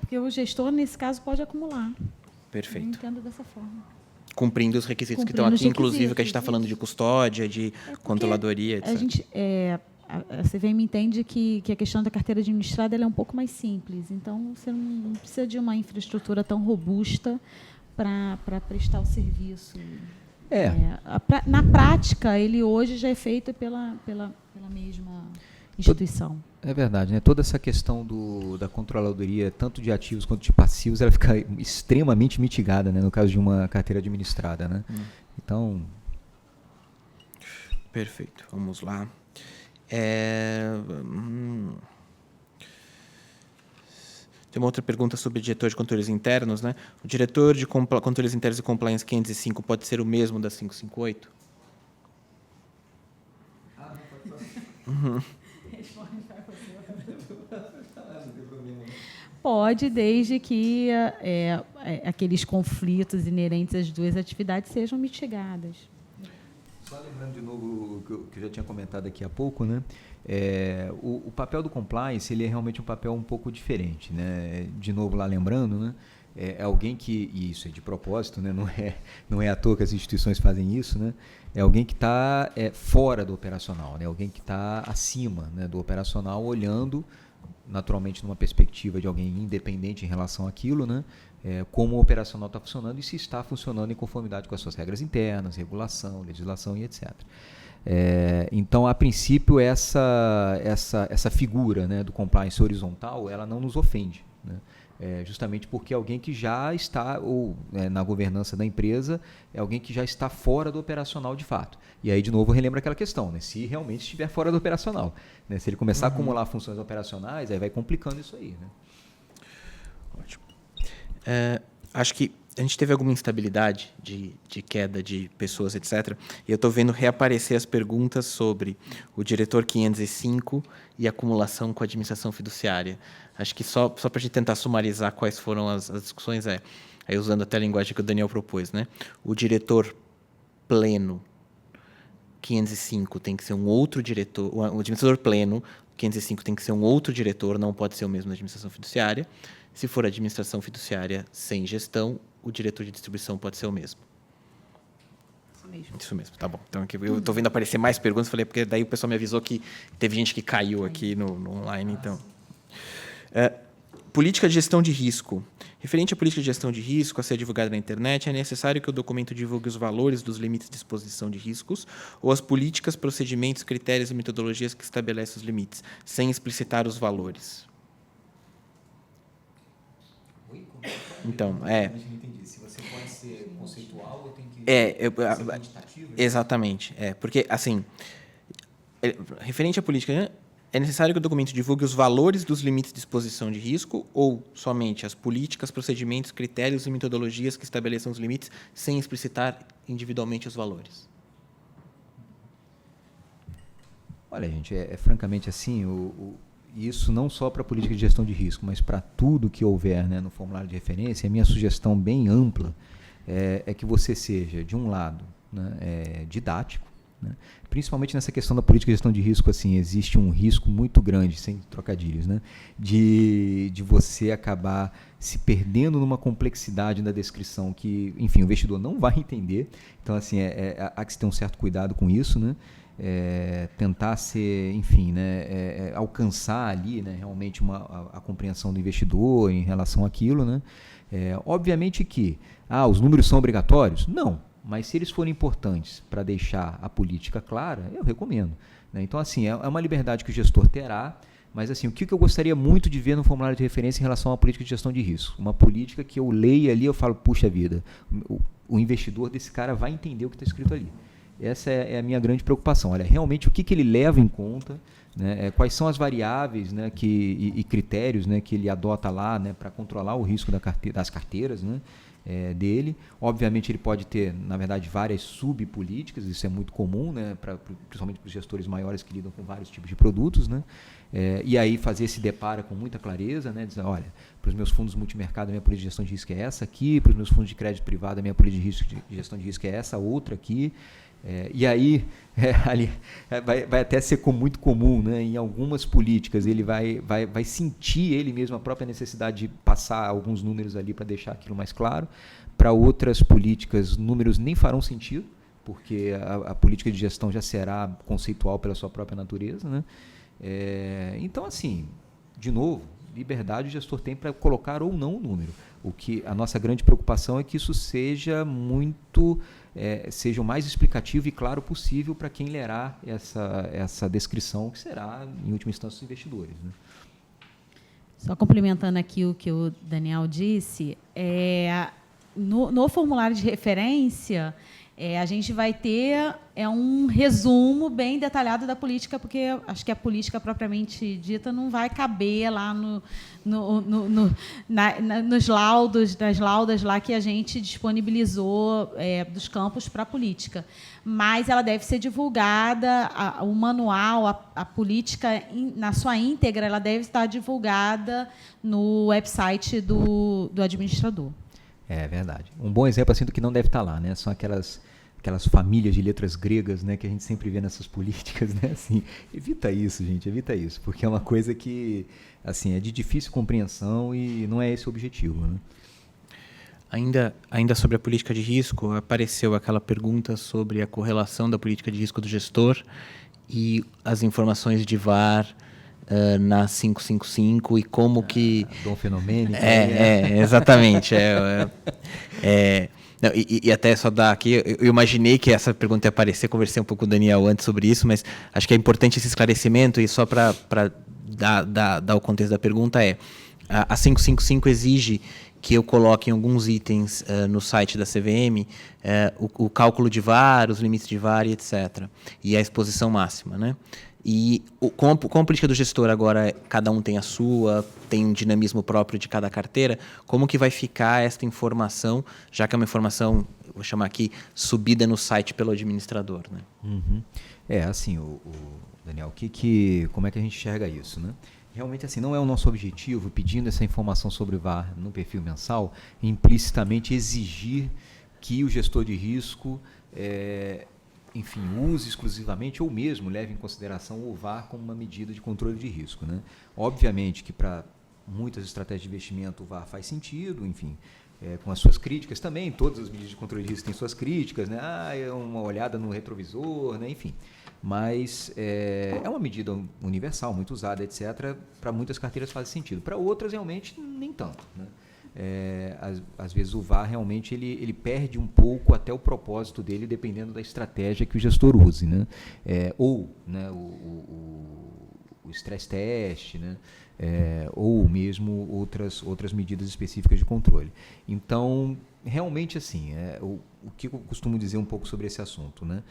Porque o gestor, nesse caso, pode acumular. Perfeito. Eu entendo dessa forma. Cumprindo os requisitos que estão Cumprindo aqui, os inclusive que a gente está requisitos, falando de custódia, de controladoria, etc. A CVM entende que a questão da carteira administrada ela é um pouco mais simples. Então, você não precisa de uma infraestrutura tão robusta para prestar o serviço. Na prática, ele hoje já é feito pela mesma instituição. É verdade, né? Toda essa questão da controladoria, tanto de ativos quanto de passivos, ela fica extremamente mitigada, né? No caso de uma carteira administrada. Né? Então... Perfeito. Vamos lá. Tem uma outra pergunta sobre o diretor de controles internos, né? O diretor de controles internos e compliance 505 pode ser o mesmo da 558? Pode, desde que aqueles conflitos inerentes às duas atividades sejam mitigados. Só lembrando de novo o que eu já tinha comentado aqui há pouco, né? O papel do compliance ele é realmente um papel um pouco diferente, né? De novo lá lembrando, né? É alguém que, e isso é de propósito, né? Não é à toa que as instituições fazem isso, né? É alguém que está fora do operacional, né? Alguém que está acima, né, do operacional, olhando naturalmente numa perspectiva de alguém independente em relação àquilo, né? Como o operacional está funcionando e se está funcionando em conformidade com as suas regras internas, regulação, legislação e etc. Então, a princípio, essa figura, né, do compliance horizontal, ela não nos ofende, né? Justamente porque é alguém que já está, na governança da empresa, é alguém que já está fora do operacional de fato. E aí, de novo, relembra aquela questão, né? Se realmente estiver fora do operacional, né? Se ele começar a acumular funções operacionais, aí vai complicando isso aí, né? Ótimo. Acho que a gente teve alguma instabilidade de queda de pessoas, etc. E eu estou vendo reaparecer as perguntas sobre o diretor 505 e acumulação com a administração fiduciária. Acho que só para a gente tentar sumarizar quais foram as discussões, aí usando até a linguagem que o Daniel propôs, né? O diretor pleno 505 tem que ser um outro diretor, o administrador pleno 505 tem que ser um outro diretor, não pode ser o mesmo da administração fiduciária. Se for administração fiduciária sem gestão, o diretor de distribuição pode ser o mesmo. Isso mesmo, tá bom. Então, aqui eu estou vendo aparecer mais perguntas, falei, porque daí o pessoal me avisou que teve gente que caiu aqui no online. Então. Política de gestão de risco. Referente à política de gestão de risco a ser divulgada na internet, é necessário que o documento divulgue os valores dos limites de exposição de riscos ou as políticas, procedimentos, critérios e metodologias que estabelecem os limites, sem explicitar os valores. Então, não entendi. Se você pode ser conceitual ou tem que ser quantitativo? Exatamente. Porque, assim, referente à política, é necessário que o documento divulgue os valores dos limites de exposição de risco ou somente as políticas, procedimentos, critérios e metodologias que estabeleçam os limites sem explicitar individualmente os valores? Olha, gente, francamente assim, isso não só para a política de gestão de risco, mas para tudo que houver, né, no formulário de referência, a minha sugestão bem ampla é que você seja, de um lado, né, didático, né, principalmente nessa questão da política de gestão de risco, assim, existe um risco muito grande, sem trocadilhos, né, de você acabar se perdendo numa complexidade da descrição que, enfim, o investidor não vai entender. Então, assim, há que se ter um certo cuidado com isso, né? Tentar ser, enfim, né, alcançar ali, né, realmente a compreensão do investidor em relação àquilo, né? Obviamente que os números são obrigatórios? Não, mas se eles forem importantes para deixar a política clara, eu recomendo, né? Então, assim, é uma liberdade que o gestor terá, mas assim, o que eu gostaria muito de ver no formulário de referência em relação à política de gestão de risco? Uma política que eu leia ali e eu falo, puxa vida, o investidor desse cara vai entender o que está escrito ali. Essa é a minha grande preocupação. Olha, realmente o que ele leva em conta, né, quais são as variáveis, né, e critérios, né, que ele adota lá, né, para controlar o risco das carteiras, né, dele. Obviamente ele pode ter, na verdade, várias subpolíticas, isso é muito comum, né, principalmente para os gestores maiores que lidam com vários tipos de produtos, né, e aí fazer esse deparo com muita clareza, né, dizer, olha, para os meus fundos multimercado a minha política de gestão de risco é essa aqui, para os meus fundos de crédito privado a minha política de gestão de risco é essa outra aqui. E aí ali, vai até ser muito comum, né? Em algumas políticas ele vai sentir ele mesmo a própria necessidade de passar alguns números ali para deixar aquilo mais claro. Para outras políticas, números nem farão sentido, porque a política de gestão já será conceitual pela sua própria natureza, né? Então, assim, de novo, liberdade o gestor tem para colocar ou não o número. A nossa grande preocupação é que isso seja seja o mais explicativo e claro possível para quem lerá essa descrição, que será, em última instância, os investidores, né? Só complementando aqui o que o Daniel disse, no formulário de referência, a gente vai ter um resumo bem detalhado da política, porque acho que a política propriamente dita não vai caber lá nos laudos, nas laudas lá que a gente disponibilizou dos campos para a política. Mas ela deve ser divulgada, o manual, a política na sua íntegra, ela deve estar divulgada no website do administrador. É verdade. Um bom exemplo assim do que não deve estar lá, né? São aquelas famílias de letras gregas, né, que a gente sempre vê nessas políticas, né? Assim, evita isso, gente, evita isso, porque é uma coisa que, assim, é de difícil compreensão e não é esse o objetivo, né? Ainda sobre a política de risco, apareceu aquela pergunta sobre a correlação da política de risco do gestor e as informações de VaR na 555 e como que... Dom Fenomênico. Exatamente. Não, e até só dar aqui, eu imaginei que essa pergunta ia aparecer, conversei um pouco com o Daniel antes sobre isso, mas acho que é importante esse esclarecimento, e só para dar o contexto da pergunta a 555 exige que eu coloque em alguns itens no site da CVM o cálculo de VAR, os limites de VAR e etc. E a exposição máxima, né? E com a política do gestor agora, cada um tem a sua, tem um dinamismo próprio de cada carteira, como que vai ficar esta informação, já que é uma informação, vou chamar aqui, subida no site pelo administrador, né? Uhum. Assim, Daniel, como é que a gente enxerga isso, né? Realmente, assim, não é o nosso objetivo, pedindo essa informação sobre o VAR no perfil mensal, implicitamente exigir que o gestor de risco enfim, use exclusivamente ou mesmo leve em consideração o VAR como uma medida de controle de risco, né? Obviamente que para muitas estratégias de investimento o VAR faz sentido, enfim, com as suas críticas também, todas as medidas de controle de risco têm suas críticas, né? É uma olhada no retrovisor, né? Enfim, mas é uma medida universal, muito usada, etc. Para muitas carteiras faz sentido, para outras realmente nem tanto, né? Às vezes o VAR realmente ele perde um pouco até o propósito dele, dependendo da estratégia que o gestor use, né? Ou, né, o stress test, né? Ou mesmo outras medidas específicas de controle. Então, realmente assim, o que eu costumo dizer um pouco sobre esse assunto, né?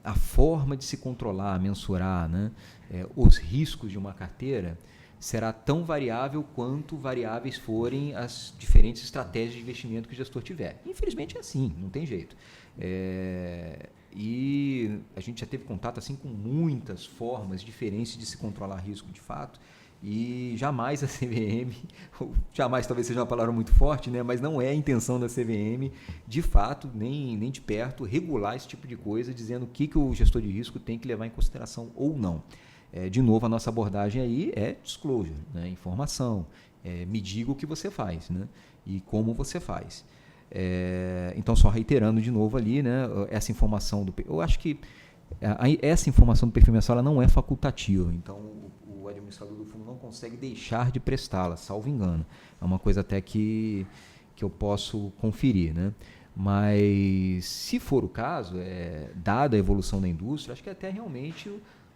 A forma de se controlar, mensurar, né, os riscos de uma carteira será tão variável quanto variáveis forem as diferentes estratégias de investimento que o gestor tiver. Infelizmente é assim, não tem jeito. E a gente já teve contato assim com muitas formas diferentes de se controlar risco de fato, e jamais a CVM, jamais talvez seja uma palavra muito forte, né, mas não é a intenção da CVM, de fato, nem de perto, regular esse tipo de coisa, dizendo o que o gestor de risco tem que levar em consideração ou não. De novo, a nossa abordagem aí é disclosure, né? Informação, me diga o que você faz, né? E como você faz. Então, só reiterando de novo ali, né? Essa informação, eu acho que essa informação do perfil mensal ela não é facultativa, então o administrador do fundo não consegue deixar de prestá-la, salvo engano. É uma coisa até que eu posso conferir, né? Mas, se for o caso, dada a evolução da indústria, acho que até realmente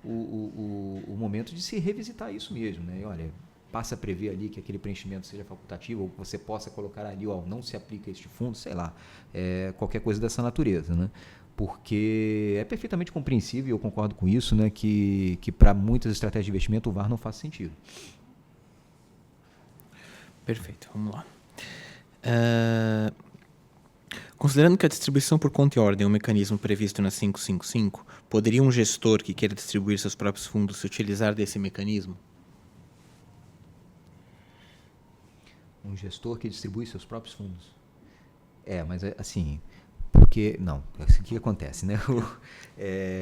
o momento de se revisitar isso mesmo, né? E, olha, passa a prever ali que aquele preenchimento seja facultativo, ou que você possa colocar ali, não se aplica a este fundo, sei lá, qualquer coisa dessa natureza, né? Porque é perfeitamente compreensível, eu concordo com isso, né, que para muitas estratégias de investimento o VAR não faz sentido. Perfeito, vamos lá. Considerando que a distribuição por conta e ordem é um mecanismo previsto na 555, poderia um gestor que queira distribuir seus próprios fundos se utilizar desse mecanismo? Um gestor que distribui seus próprios fundos? Mas assim, porque, não, o que acontece, né?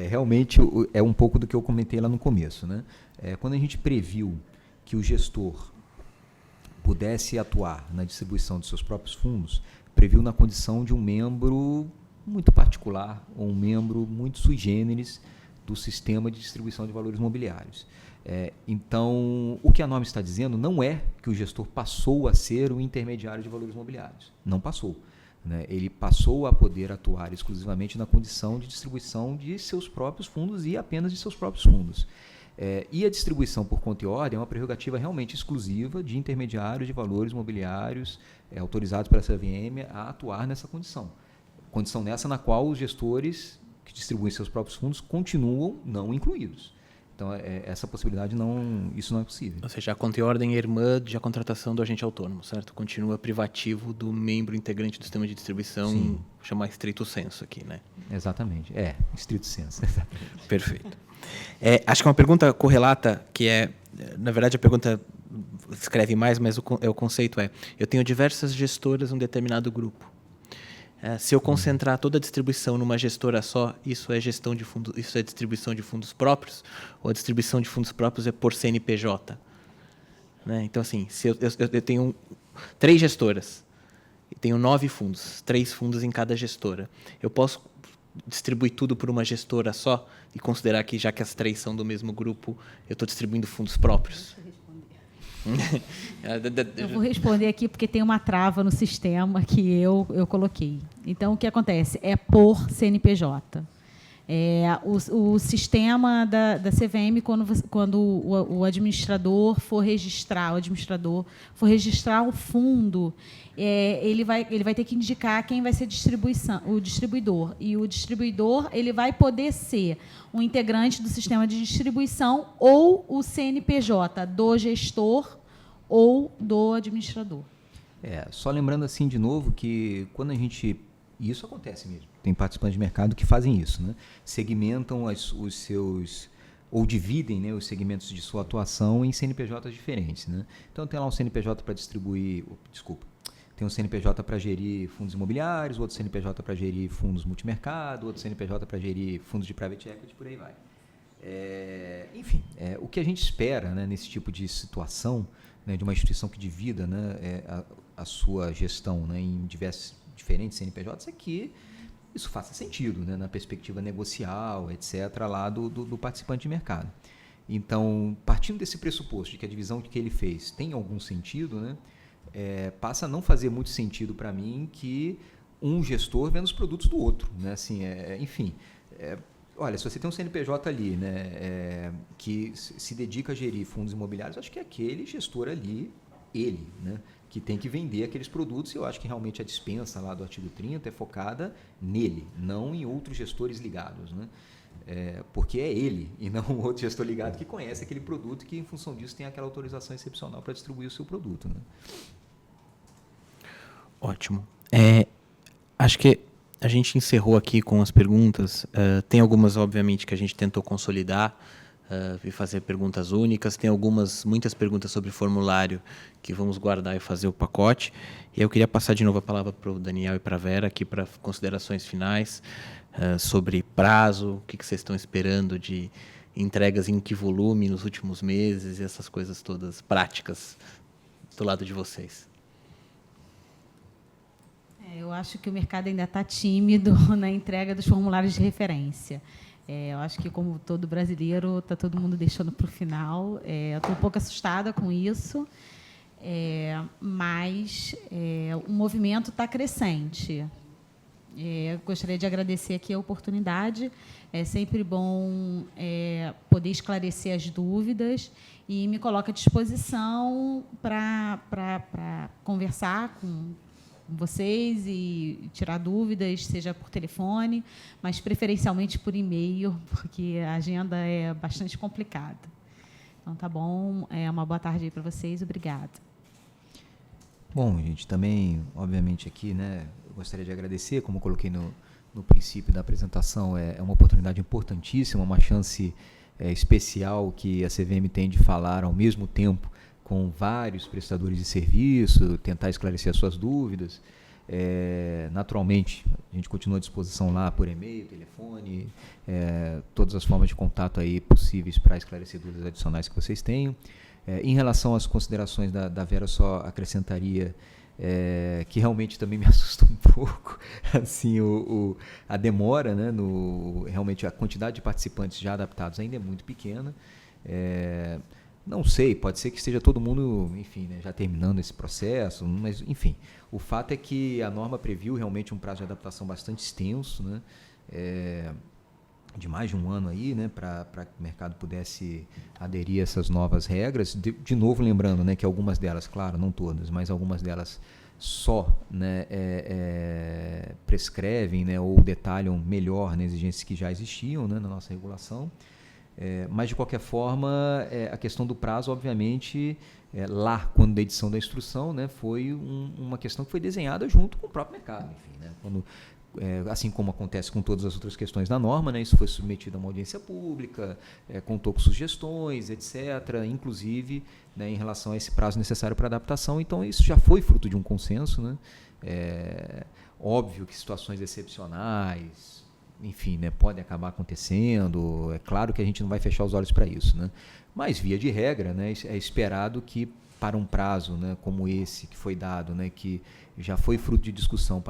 Realmente é um pouco do que eu comentei lá no começo, né? Quando a gente previu que o gestor pudesse atuar na distribuição de seus próprios fundos, previu na condição de um membro muito particular, ou um membro muito sui generis do sistema de distribuição de valores mobiliários. Então, o que a norma está dizendo não é que o gestor passou a ser o intermediário de valores mobiliários. Não passou, né? Ele passou a poder atuar exclusivamente na condição de distribuição de seus próprios fundos e apenas de seus próprios fundos. E a distribuição por conta e ordem é uma prerrogativa realmente exclusiva de intermediários de valores mobiliários autorizados pela CVM a atuar nessa condição. Condição nessa na qual os gestores que distribuem seus próprios fundos continuam não incluídos. Então, essa possibilidade isso não é possível. Ou seja, a conta e ordem é irmã de a contratação do agente autônomo, certo? Continua privativo do membro integrante do sistema de distribuição, sim, chamar estrito senso aqui, né? Exatamente, estrito senso. Exatamente. Perfeito. Acho que uma pergunta correlata, que na verdade a pergunta escreve mais, mas o conceito eu tenho diversas gestoras em um determinado grupo. Se eu concentrar toda a distribuição numa gestora só, isso é gestão de fundos, isso é distribuição de fundos próprios, ou a distribuição de fundos próprios é por CNPJ? Né? Então, assim, se eu tenho 3 gestoras, e tenho 9 fundos, 3 fundos em cada gestora, eu posso distribuir tudo por uma gestora só e considerar que, já que as 3 são do mesmo grupo, eu estou distribuindo fundos próprios? Eu vou responder aqui porque tem uma trava no sistema que eu coloquei. Então, o que acontece? É por CNPJ. O sistema da CVM, quando o administrador for registrar, o fundo, ele vai ter que indicar quem vai ser o distribuidor. E o distribuidor ele vai poder ser um integrante do sistema de distribuição ou o CNPJ do gestor ou do administrador. Só lembrando assim de novo que quando a gente... E isso acontece mesmo. Tem participantes de mercado que fazem isso, né? Segmentam os seus... ou dividem, né, os segmentos de sua atuação em CNPJs diferentes, né? Então, tem lá um CNPJ para distribuir... Tem um CNPJ para gerir fundos imobiliários, outro CNPJ para gerir fundos multimercado, outro CNPJ para gerir fundos de private equity, por aí vai. Enfim, o que a gente espera, né, nesse tipo de situação, né, de uma instituição que divida, né, a sua gestão, né, em diferentes CNPJs, é que isso faça sentido, né, na perspectiva negocial, etc., lá do participante de mercado. Então, partindo desse pressuposto de que a divisão que ele fez tem algum sentido, né, passa a não fazer muito sentido para mim que um gestor venda os produtos do outro, né? Assim, enfim, olha, se você tem um CNPJ ali, né, que se dedica a gerir fundos imobiliários, acho que é aquele gestor ali, ele, né, que tem que vender aqueles produtos, e eu acho que realmente a dispensa lá do artigo 30 é focada nele, não em outros gestores ligados, né? Porque é ele e não um outro gestor ligado que conhece aquele produto e que, em função disso, tem aquela autorização excepcional para distribuir o seu produto, né? Ótimo. Acho que a gente encerrou aqui com as perguntas. Tem algumas, obviamente, que a gente tentou consolidar e fazer perguntas únicas. Tem muitas perguntas sobre formulário que vamos guardar e fazer o pacote. E eu queria passar de novo a palavra para o Daniel e para a Vera aqui para considerações finais sobre prazo, o que vocês estão esperando de entregas em que volume nos últimos meses e essas coisas todas práticas do lado de vocês. Eu acho que o mercado ainda está tímido na entrega dos formulários de referência. Eu acho que, como todo brasileiro, está todo mundo deixando para o final. Eu estou um pouco assustada com isso, mas o movimento está crescente. Gostaria de agradecer aqui a oportunidade. É sempre bom poder esclarecer as dúvidas e me coloco à disposição para conversar com vocês e tirar dúvidas, seja por telefone, mas preferencialmente por e-mail, porque a agenda é bastante complicada. Então, tá bom. Uma boa tarde aí para vocês. Obrigada. Bom, gente, também, obviamente, aqui, né, eu gostaria de agradecer, como eu coloquei no princípio da apresentação, é uma oportunidade importantíssima, uma chance especial que a CVM tem de falar ao mesmo tempo com vários prestadores de serviço, tentar esclarecer as suas dúvidas. Naturalmente, a gente continua à disposição lá por e-mail, telefone, todas as formas de contato aí possíveis para esclarecer dúvidas adicionais que vocês tenham. Em relação às considerações da Vera, só acrescentaria que realmente também me assusta um pouco assim, a demora, né, realmente a quantidade de participantes já adaptados ainda é muito pequena. Não sei, pode ser que esteja todo mundo, enfim, né, já terminando esse processo, mas, enfim, o fato é que a norma previu realmente um prazo de adaptação bastante extenso, né, de mais de um ano aí, né, para que o mercado pudesse aderir a essas novas regras. De novo, lembrando, né, que algumas delas, claro, não todas, mas algumas delas só, né, prescrevem, né, ou detalham melhor, né, exigências que já existiam, né, na nossa regulação. Mas, de qualquer forma, a questão do prazo, obviamente, lá, quando da edição da instrução, né, foi uma questão que foi desenhada junto com o próprio mercado. Enfim, né, assim como acontece com todas as outras questões da norma, né, isso foi submetido a uma audiência pública, contou com sugestões, etc., inclusive, né, em relação a esse prazo necessário para adaptação. Então, isso já foi fruto de um consenso, né? Óbvio que situações excepcionais, enfim, né, podem acabar acontecendo. É claro que a gente não vai fechar os olhos para isso, né? Mas, via de regra, né, é esperado que, para um prazo, né, como esse que foi dado, né, que já foi fruto de discussão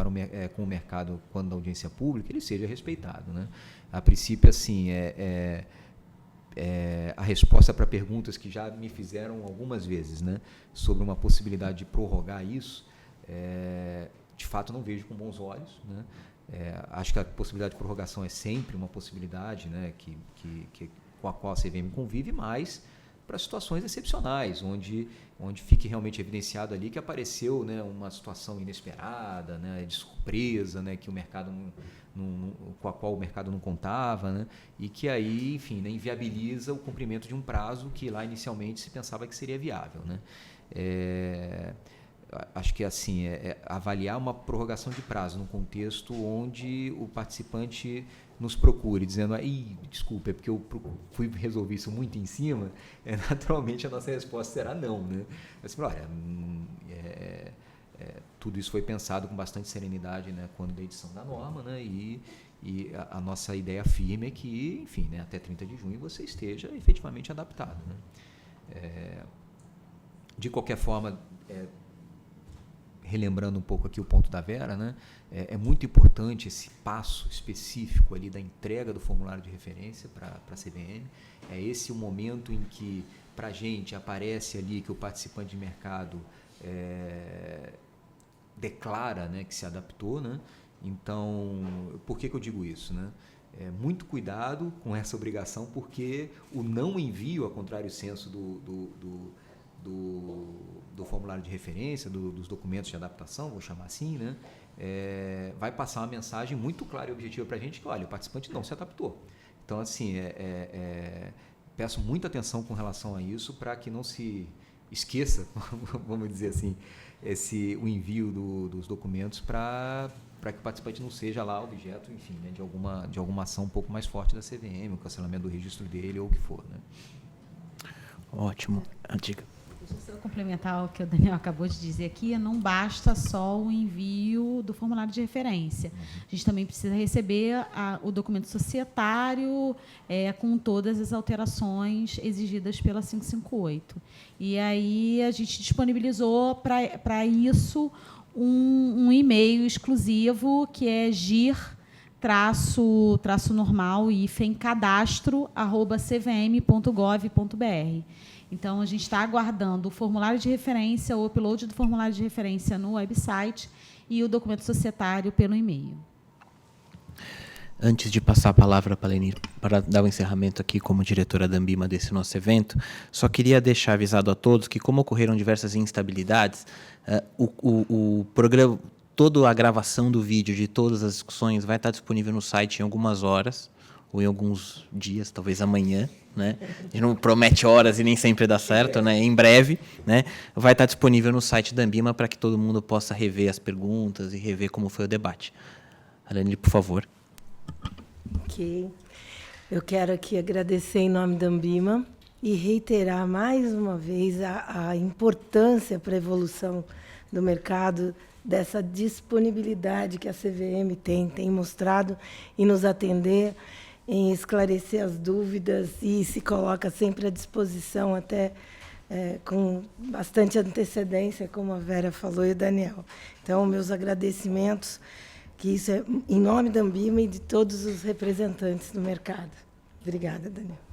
com o mercado quando da audiência pública, ele seja respeitado, né? A princípio, assim, a resposta para perguntas que já me fizeram algumas vezes, né, sobre uma possibilidade de prorrogar isso, de fato não vejo com bons olhos, né? Acho que a possibilidade de prorrogação é sempre uma possibilidade, né, com a qual a CVM convive, mas para situações excepcionais, onde fique realmente evidenciado ali que apareceu, né, uma situação inesperada, né, de surpresa, né, que o mercado com a qual o mercado não contava, né, e que aí, enfim, né, inviabiliza o cumprimento de um prazo que lá inicialmente se pensava que seria viável, né. Acho que assim, avaliar uma prorrogação de prazo num contexto onde o participante nos procure, dizendo, desculpa, é porque eu fui resolver isso muito em cima, naturalmente a nossa resposta será não, né? Assim, olha, tudo isso foi pensado com bastante serenidade, né, quando da edição da norma, né, e a nossa ideia firme é que, enfim, né, até 30 de junho você esteja efetivamente adaptado, né? De qualquer forma, relembrando um pouco aqui o ponto da Vera, né, é muito importante esse passo específico ali da entrega do formulário de referência para a CVM. É esse o momento em que, para a gente, aparece ali que o participante de mercado declara, né, que se adaptou, né? Então, por que eu digo isso, né? Muito cuidado com essa obrigação, porque o não envio, ao contrário senso do formulário de referência, dos documentos de adaptação, vou chamar assim, né, vai passar uma mensagem muito clara e objetiva para a gente que, olha, o participante não se adaptou. Então, assim, peço muita atenção com relação a isso para que não se esqueça, vamos dizer assim, o envio dos documentos para que o participante não seja lá objeto, enfim, né, de alguma ação um pouco mais forte da CVM, o cancelamento do registro dele ou o que for, né. Ótimo. Diga. Deixa eu só complementar o que o Daniel acabou de dizer aqui, não basta só o envio do formulário de referência. A gente também precisa receber o documento societário com todas as alterações exigidas pela 558. E aí a gente disponibilizou para isso um e-mail exclusivo que é gir-cadastro@cvm.gov.br. Então, a gente está aguardando o formulário de referência, o upload do formulário de referência no website e o documento societário pelo e-mail. Antes de passar a palavra para a Leni, para dar o encerramento aqui como diretora da Ambima desse nosso evento, só queria deixar avisado a todos que, como ocorreram diversas instabilidades, o programa, toda a gravação do vídeo de todas as discussões vai estar disponível no site em algumas horas, ou em alguns dias, talvez amanhã, né? A gente não promete horas e nem sempre dá certo, né? Em breve, né? Vai estar disponível no site da Ambima para que todo mundo possa rever as perguntas e rever como foi o debate. Alane, por favor. Ok. Eu quero aqui agradecer em nome da Ambima e reiterar mais uma vez a importância para a evolução do mercado dessa disponibilidade que a CVM tem mostrado em nos atender, em esclarecer as dúvidas e se coloca sempre à disposição, até com bastante antecedência, como a Vera falou e o Daniel. Então, meus agradecimentos, que isso é em nome da Ambima e de todos os representantes do mercado. Obrigada, Daniel.